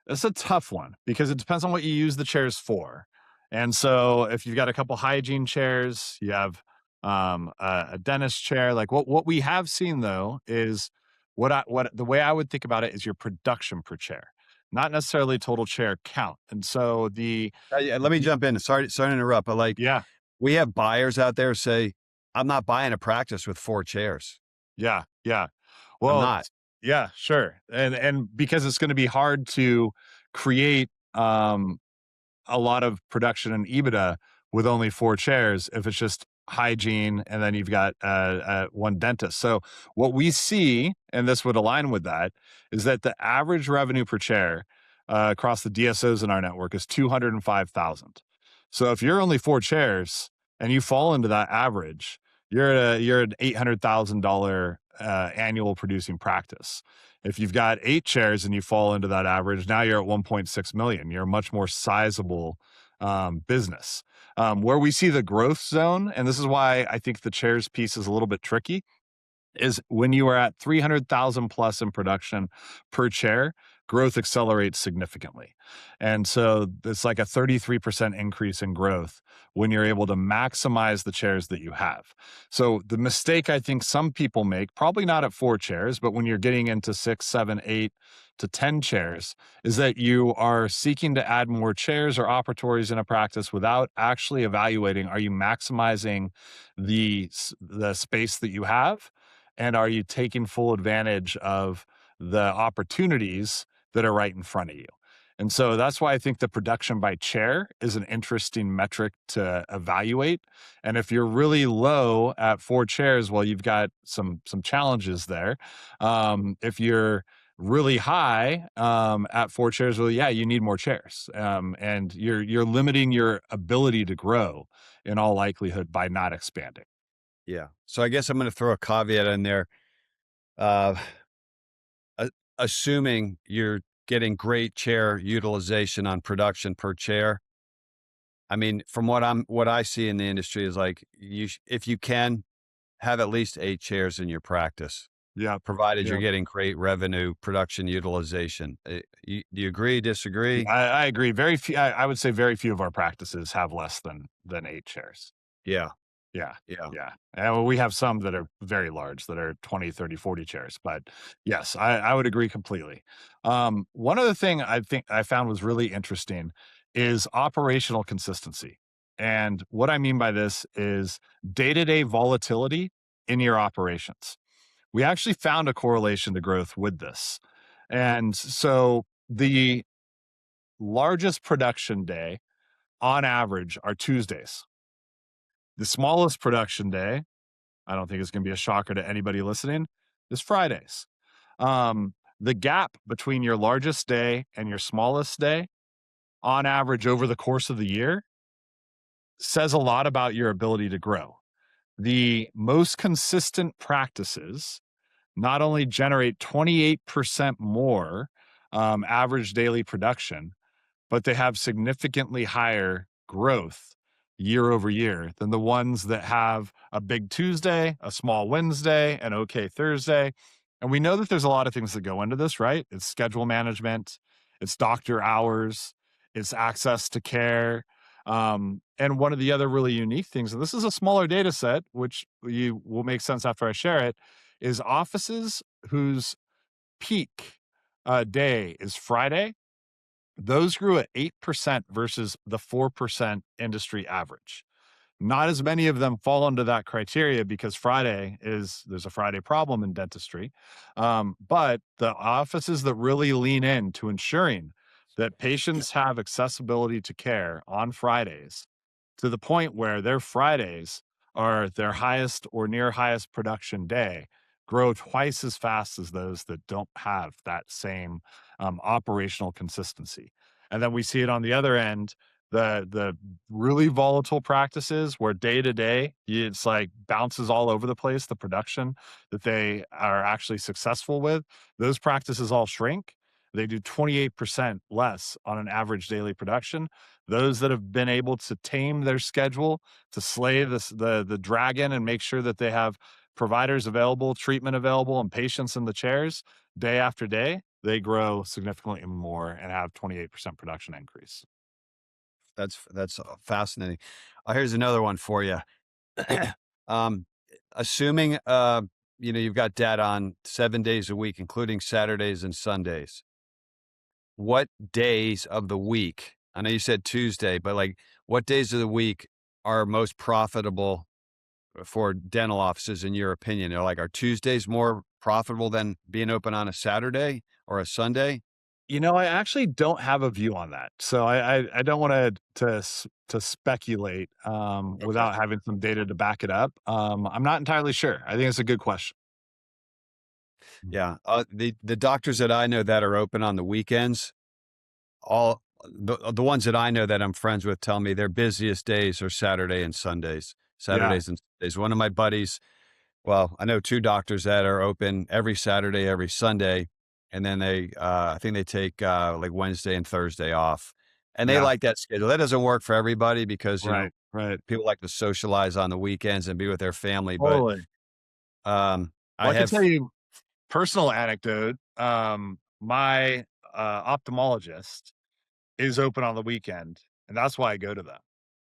It's a tough one because it depends on what you use the chairs for. And so if you've got a couple hygiene chairs, you have a dentist chair. Like what we have seen though is what the way I would think about it is your production per chair, not necessarily total chair count. And so Yeah, let me the jump in. Sorry to interrupt, but like yeah, we have buyers out there say, "I'm not buying a practice with 4 chairs. yeah, yeah. I'm Well, not." yeah, sure. And because it's going to be hard to create a lot of production and EBITDA with only 4 chairs if it's just hygiene and then you've got one dentist. So what we see, and this would align with that, is that the average revenue per chair across the DSOs in our network is 205,000. So if you're only 4 chairs and you fall into that average, you're an $800,000 annual producing practice. If you've got 8 chairs and you fall into that average, now you're at 1.6 million. You're a much more sizable business. Where we see the growth zone, and this is why I think the chairs piece is a little bit tricky, is when you are at 300,000 plus in production per chair, growth accelerates significantly. And so it's like a 33% increase in growth when you're able to maximize the chairs that you have. So the mistake I think some people make, probably not at 4 chairs, but when you're getting into 6, 7, 8 to 10 chairs, is that you are seeking to add more chairs or operatories in a practice without actually evaluating, are you maximizing the space that you have? And are you taking full advantage of the opportunities that are right in front of you? And so that's why I think the production by chair is an interesting metric to evaluate. And if you're really low at 4 chairs, well, you've got some challenges there. If you're really high at 4 chairs, well, yeah, you need more chairs, and you're limiting your ability to grow in all likelihood by not expanding. Yeah. So I guess I'm going to throw a caveat in there. Uh, a- Assuming you're getting great chair utilization on production per chair. I mean, from what I see in the industry is like if you can have at least 8 chairs in your practice, Yeah, provided you're yeah. getting great revenue production utilization. Do you agree? Disagree? I agree. Very few. I would say very few of our practices have less than 8 chairs. Yeah. Yeah, Yeah. yeah. And well, we have some that are very large, that are 20, 30, 40 chairs. But yes, I would agree completely. One other thing I think I found was really interesting is operational consistency. And what I mean by this is day-to-day volatility in your operations. We actually found a correlation to growth with this. And so the largest production day on average are Tuesdays. The smallest production day, I don't think it's going to be a shocker to anybody listening, is Fridays. The gap between your largest day and your smallest day, on average over the course of the year, says a lot about your ability to grow. The most consistent practices not only generate 28% more average daily production, but they have significantly higher growth year over year than the ones that have a big Tuesday, a small Wednesday, an okay Thursday. And we know that there's a lot of things that go into this, right? It's schedule management, it's doctor hours, it's access to care. And one of the other really unique things, and this is a smaller data set, which you will make sense after I share it, is offices whose peak day is Friday. Those grew at 8% versus the 4% industry average. Not as many of them fall into that criteria because there's a Friday problem in dentistry. But the offices that really lean in to ensuring that patients have accessibility to care on Fridays to the point where their Fridays are their highest or near highest production day grow twice as fast as those that don't have that same operational consistency. And then we see it on the other end, the really volatile practices where day to day it's like bounces all over the place, the production that they are actually successful with, those practices all shrink. They do 28% less on an average daily production. Those that have been able to tame their schedule to slay the dragon and make sure that they have providers available, treatment available, and patients in the chairs day after day, they grow significantly more and have 28% production increase. That's fascinating. Here's another one for you. um, assuming you've got data on 7 days a week, including Saturdays and Sundays. What days of the week? I know you said Tuesday, but like, what days of the week are most profitable for dental offices in your opinion? Are Tuesdays more profitable than being open on a Saturday or a Sunday? I actually don't have a view on that. So I don't wanna to speculate, Okay. without having some data to back it up. I'm not entirely sure. I think it's a good question. Mm. Yeah. The doctors that I know that are open on the weekends, all the ones that I know that I'm friends with tell me their busiest days are Saturday and Sundays. Yeah, Saturdays and Sundays. One of my buddies, well, I know two doctors that are open every Saturday, every Sunday, and then I think they take like Wednesday and Thursday off, and they yeah, like that schedule. That doesn't work for everybody because right, right. people like to socialize on the weekends and be with their family. But Totally. um, I Well, I can tell have, you personal anecdote, my, ophthalmologist is open on the weekend, and that's why I go to them,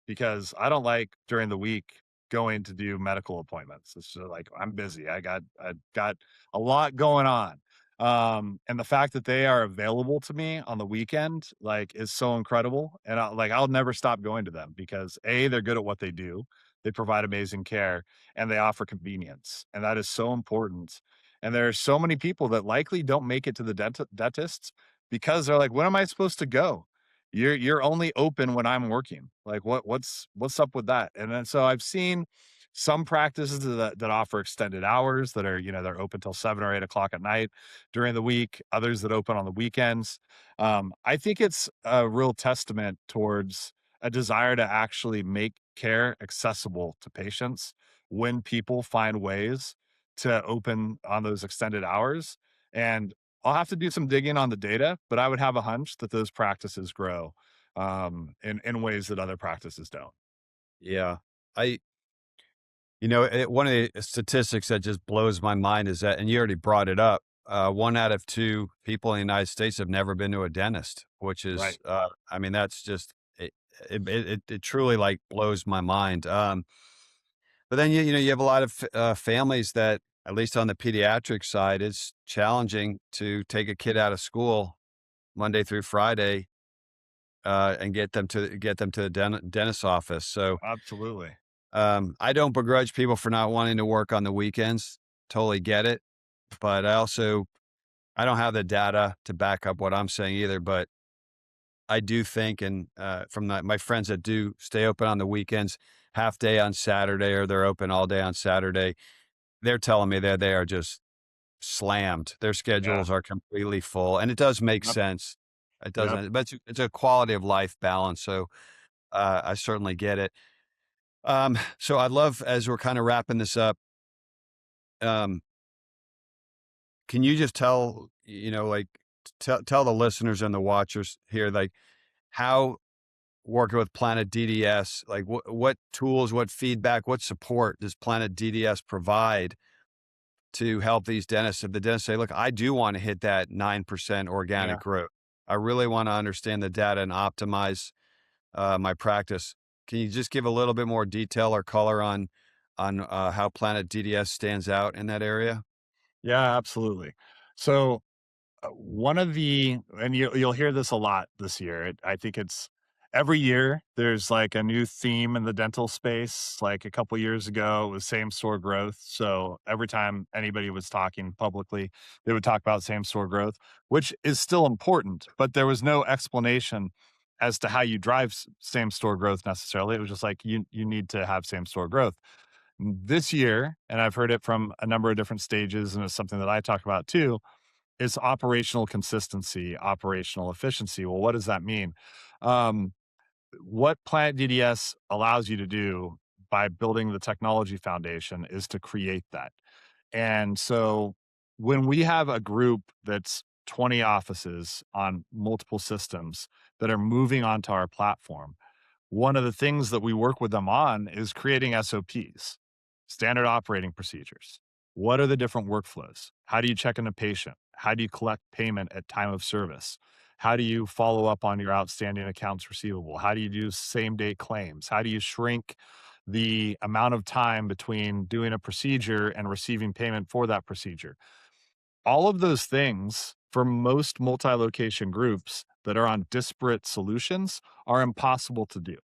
because I don't like during the week going to do medical appointments. It's just like I'm busy. I got a lot going on. And the fact that they are available to me on the weekend like is so incredible. And I'll never stop going to them because A, they're good at what they do. They provide amazing care and they offer convenience. And that is so important. And there are so many people that likely don't make it to the dentists because they're like, when am I supposed to go? You're only open when I'm working. Like what's up with that? And then so I've seen some practices that offer extended hours that are, they're open till 7 or 8 o'clock at night during the week, others that open on the weekends. I think it's a real testament towards a desire to actually make care accessible to patients when people find ways to open on those extended hours. And I'll have to do some digging on the data, but I would have a hunch that those practices grow in ways that other practices don't. yeah, I, one of the statistics that just blows my mind is that, and you already brought it up, 1 out of 2 people in the United States have never been to a dentist, which is, Right. I mean, that's just, it truly like blows my mind. But then, you have a lot of families that, at least on the pediatric side, it's challenging to take a kid out of school Monday through Friday, and get them to the dentist's office. So, Absolutely. I don't begrudge people for not wanting to work on the weekends. Totally get it. But I don't have the data to back up what I'm saying either. But I do think, and from my friends that do stay open on the weekends, half day on Saturday, or they're open all day on Saturday, they're telling me that they are just slammed. Their Yeah. schedules are completely full, and it does make Yep. sense. It Yep. doesn't, but it's a quality of life balance. So I certainly get it. So I'd love, as we're kind of wrapping this up, um, can you just tell, like, tell the listeners and the watchers here, like, how working with Planet DDS, like, what tools, what feedback, what support does Planet DDS provide to help these dentists. If the dentists say, look, I do want to hit that 9% organic Yeah. growth. I really want to understand the data and optimize my practice. Can you just give a little bit more detail or color on how Planet DDS stands out in that area? Yeah, absolutely. So one of the and you'll hear this a lot this year. I think it's every year there's like a new theme in the dental space. Like a couple years ago, it was same store growth. So every time anybody was talking publicly, they would talk about same store growth, which is still important, but there was no explanation as to how you drive same store growth necessarily. It was just like you need to have same store growth. This year, and I've heard it from a number of different stages, and it's something that I talk about too, is operational consistency, operational efficiency. Well, what does that mean? Um, what Planet DDS allows you to do by building the technology foundation is to create that. And so when we have a group that's 20 offices on multiple systems that are moving onto our platform, one of the things that we work with them on is creating SOPs, standard operating procedures. What are the different workflows? How do you check in a patient? How do you collect payment at time of service? How do you follow up on your outstanding accounts receivable? How do you do same day claims? How do you shrink the amount of time between doing a procedure and receiving payment for that procedure? All of those things for most multi location groups that are on disparate solutions are impossible to do.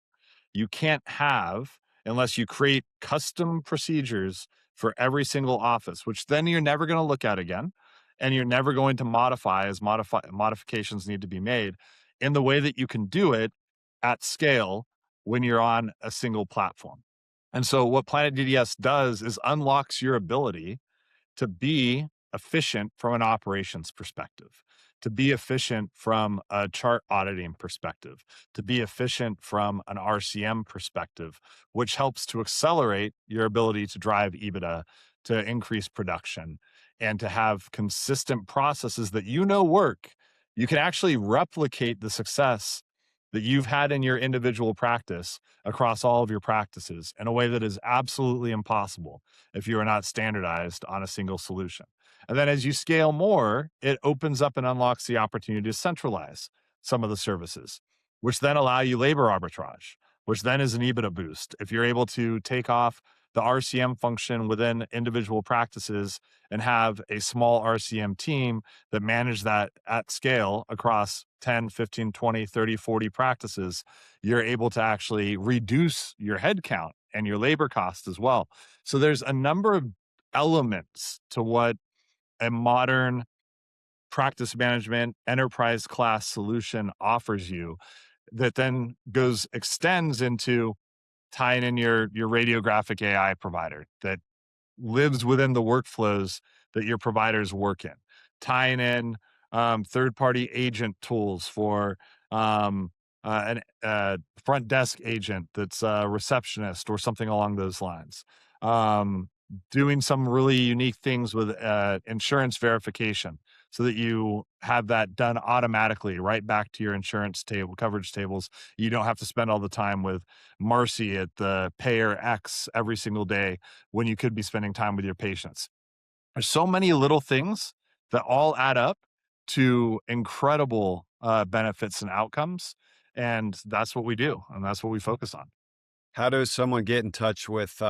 You can't have unless you create custom procedures for every single office, which then you're never going to look at again. And you're never going to modify as modifications need to be made in the way that you can do it at scale when you're on a single platform. And so what Planet DDS does is unlocks your ability to be efficient from an operations perspective, to be efficient from a chart auditing perspective, to be efficient from an RCM perspective, which helps to accelerate your ability to drive EBITDA, to increase production, and to have consistent processes that you know work. You can actually replicate the success that you've had in your individual practice across all of your practices in a way that is absolutely impossible if you are not standardized on a single solution. And then as you scale more, it opens up and unlocks the opportunity to centralize some of the services, which then allow you labor arbitrage, which then is an EBITDA boost. If you're able to take off the RCM function within individual practices and have a small RCM team that manage that at scale across 10, 15, 20, 30, 40 practices, you're able to actually reduce your headcount and your labor cost as well. So there's a number of elements to what a modern practice management enterprise class solution offers you that then extends into tying in your radiographic AI provider that lives within the workflows that your providers work in, tying in third-party agent tools for an front desk agent that's a receptionist or something along those lines. Um, Doing some really unique things with insurance verification so that you have that done automatically right back to your insurance table coverage tables. You don't have to spend all the time with Marcy at the payer X every single day when you could be spending time with your patients. There's so many little things that all add up to incredible benefits and outcomes. And that's what we do. And that's what we focus on. How does someone get in touch with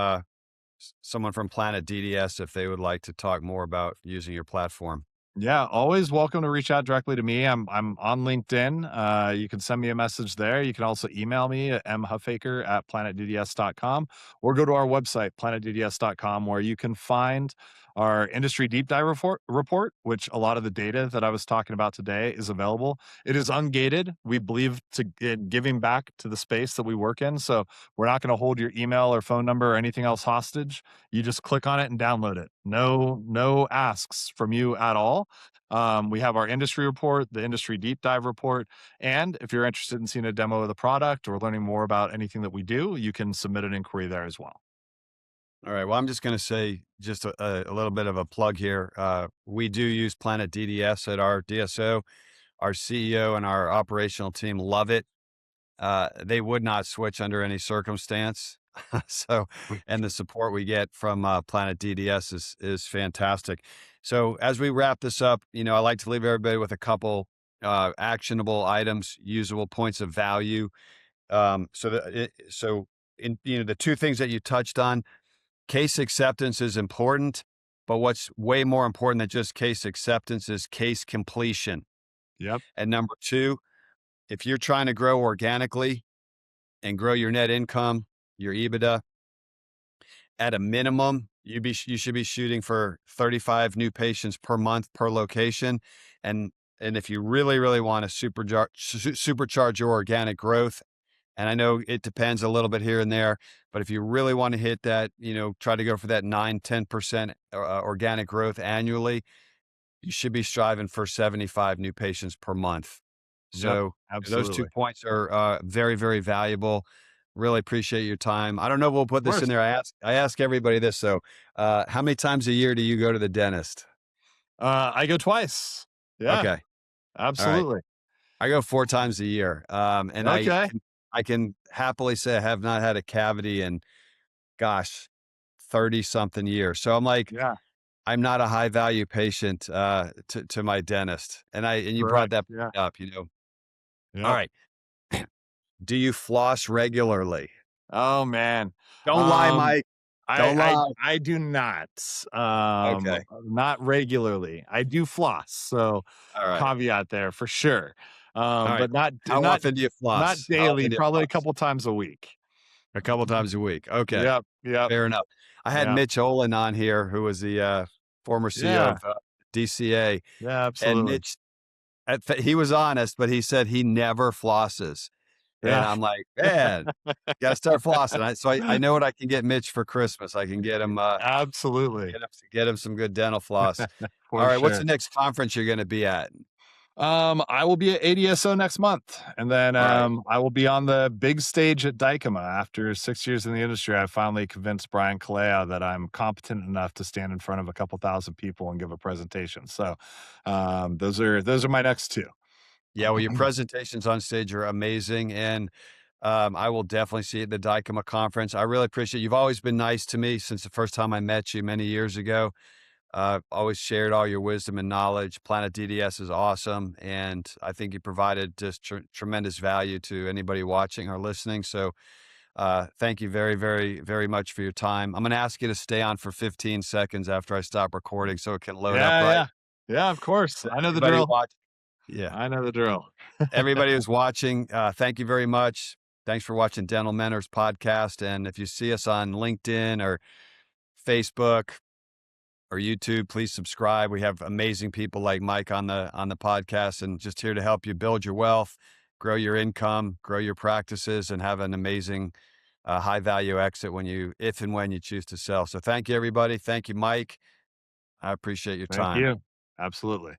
someone from Planet DDS if they would like to talk more about using your platform? Yeah, always welcome to reach out directly to me. I'm on LinkedIn. You can send me a message there. You can also email me at mhuffaker@planetdds.com or go to our website, planetdds.com, where you can find our industry deep dive report, which a lot of the data that I was talking about today is available. It is ungated. We believe in giving back to the space that we work in. So we're not going to hold your email or phone number or anything else hostage. You just click on it and download it. No asks from you at all. We have our industry report, the industry deep dive report, and if you're interested in seeing a demo of the product or learning more about anything that we do, you can submit an inquiry there as well. All right. Well, I'm just going to say just a little bit of a plug here. We do use Planet DDS at our DSO. Our CEO and our operational team love it. They would not switch under any circumstance. So, and the support we get from Planet DDS is fantastic. So, as we wrap this up, I like to leave everybody with a couple actionable items, usable points of value. So in the two things that you touched on, case acceptance is important, but what's way more important than just case acceptance is case completion. Yep. And number two, if you're trying to grow organically and grow your net income, your EBITDA, at a minimum, you should be shooting for 35 new patients per month per location. And if you really, really want to supercharge your organic growth, and I know it depends a little bit here and there, but if you really want to hit that, try to go for that 9-10% organic growth annually, you should be striving for 75 new patients per month. Yep. So those 2 Absolutely. Of points are very, very valuable. Really appreciate your time. I don't know if we'll put this in course. there. I ask everybody this. So how many times a year do you go to the dentist? I go twice. Yeah, Okay. All right. absolutely. I go 4 times a year. And Okay. I can happily say I have not had a cavity in, gosh, 30 something years. So I'm like, Yeah, I'm not a high value patient to my dentist. And you brought correct. that Yeah. up. All Yep. right. Do you floss regularly? Oh, man. Don't lie, Um, Mike. I Don't I lie. I do not, Okay. not regularly. I do floss, so All right. caveat there for sure. All right. But not How not often do you not floss? How daily, often do you probably a floss? couple times a week. A couple times a week. Okay. Yep, yep, Fair enough. I had yeah, Mitch Olin on here, who was the former CEO yeah, of DCA, yeah, and absolutely. Mitch, he was honest, but he said he never flosses. And Yeah, I'm like, man, gotta start flossing. I know what I can get Mitch for Christmas. I can get him absolutely, get him some good dental floss. All for right, what's sure. the next conference you're going to be at? I will be at ADSO next month, and then All right. I will be on the big stage at Dykema. After 6 years in the industry, I finally convinced Brian Kalea that I'm competent enough to stand in front of a couple thousand people and give a presentation. So, those are my next two. Yeah, well, your presentations on stage are amazing, and I will definitely see you at the Dykema conference. I really appreciate you've always been nice to me since the first time I met you many years ago. Always shared all your wisdom and knowledge. Planet DDS is awesome, and I think you provided just tremendous value to anybody watching or listening. So, thank you very, very, very much for your time. I'm going to ask you to stay on for 15 seconds after I stop recording so it can load up Yeah, right. yeah, yeah. Of course, So I know the everybody drill. watch. Yeah. I know the drill. Everybody who's watching, thank you very much. Thanks for watching Dental Mentors podcast. And if you see us on LinkedIn or Facebook or YouTube, please subscribe. We have amazing people like Mike on the podcast, and just here to help you build your wealth, grow your income, grow your practices, and have an amazing high value exit if and when you choose to sell. So thank you, everybody. Thank you, Mike. I appreciate your Thank time. you. Absolutely.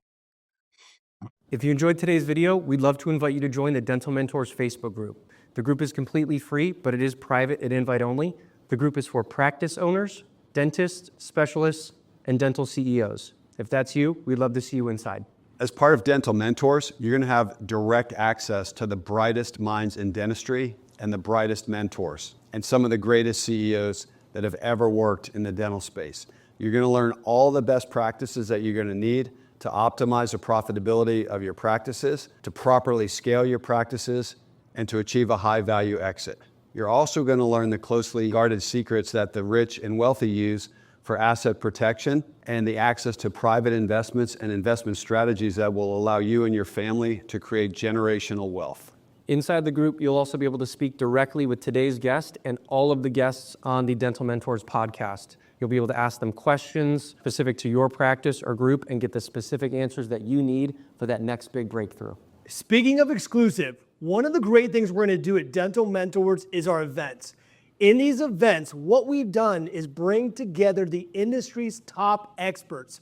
If you enjoyed today's video, we'd love to invite you to join the Dental Mentors Facebook group. The group is completely free, but it is private and invite only. The group is for practice owners, dentists, specialists, and dental CEOs. If that's you, we'd love to see you inside. As part of Dental Mentors, you're going to have direct access to the brightest minds in dentistry and the brightest mentors and some of the greatest CEOs that have ever worked in the dental space. You're going to learn all the best practices that you're going to need to optimize the profitability of your practices, to properly scale your practices, and to achieve a high value exit. You're also going to learn the closely guarded secrets that the rich and wealthy use for asset protection and the access to private investments and investment strategies that will allow you and your family to create generational wealth. Inside the group, you'll also be able to speak directly with today's guest and all of the guests on the Dental Mentors podcast. You'll be able to ask them questions specific to your practice or group and get the specific answers that you need for that next big breakthrough. Speaking of exclusive, one of the great things we're going to do at Dental Mentors is our events. In these events, what we've done is bring together the industry's top experts,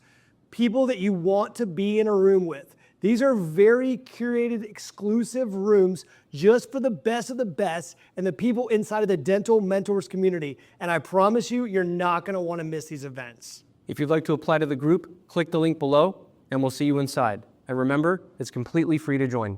people that you want to be in a room with. These are very curated, exclusive rooms just for the best of the best and the people inside of the Dental Mentors community. And I promise you, you're not going to want to miss these events. If you'd like to apply to the group, click the link below and we'll see you inside. And remember, it's completely free to join.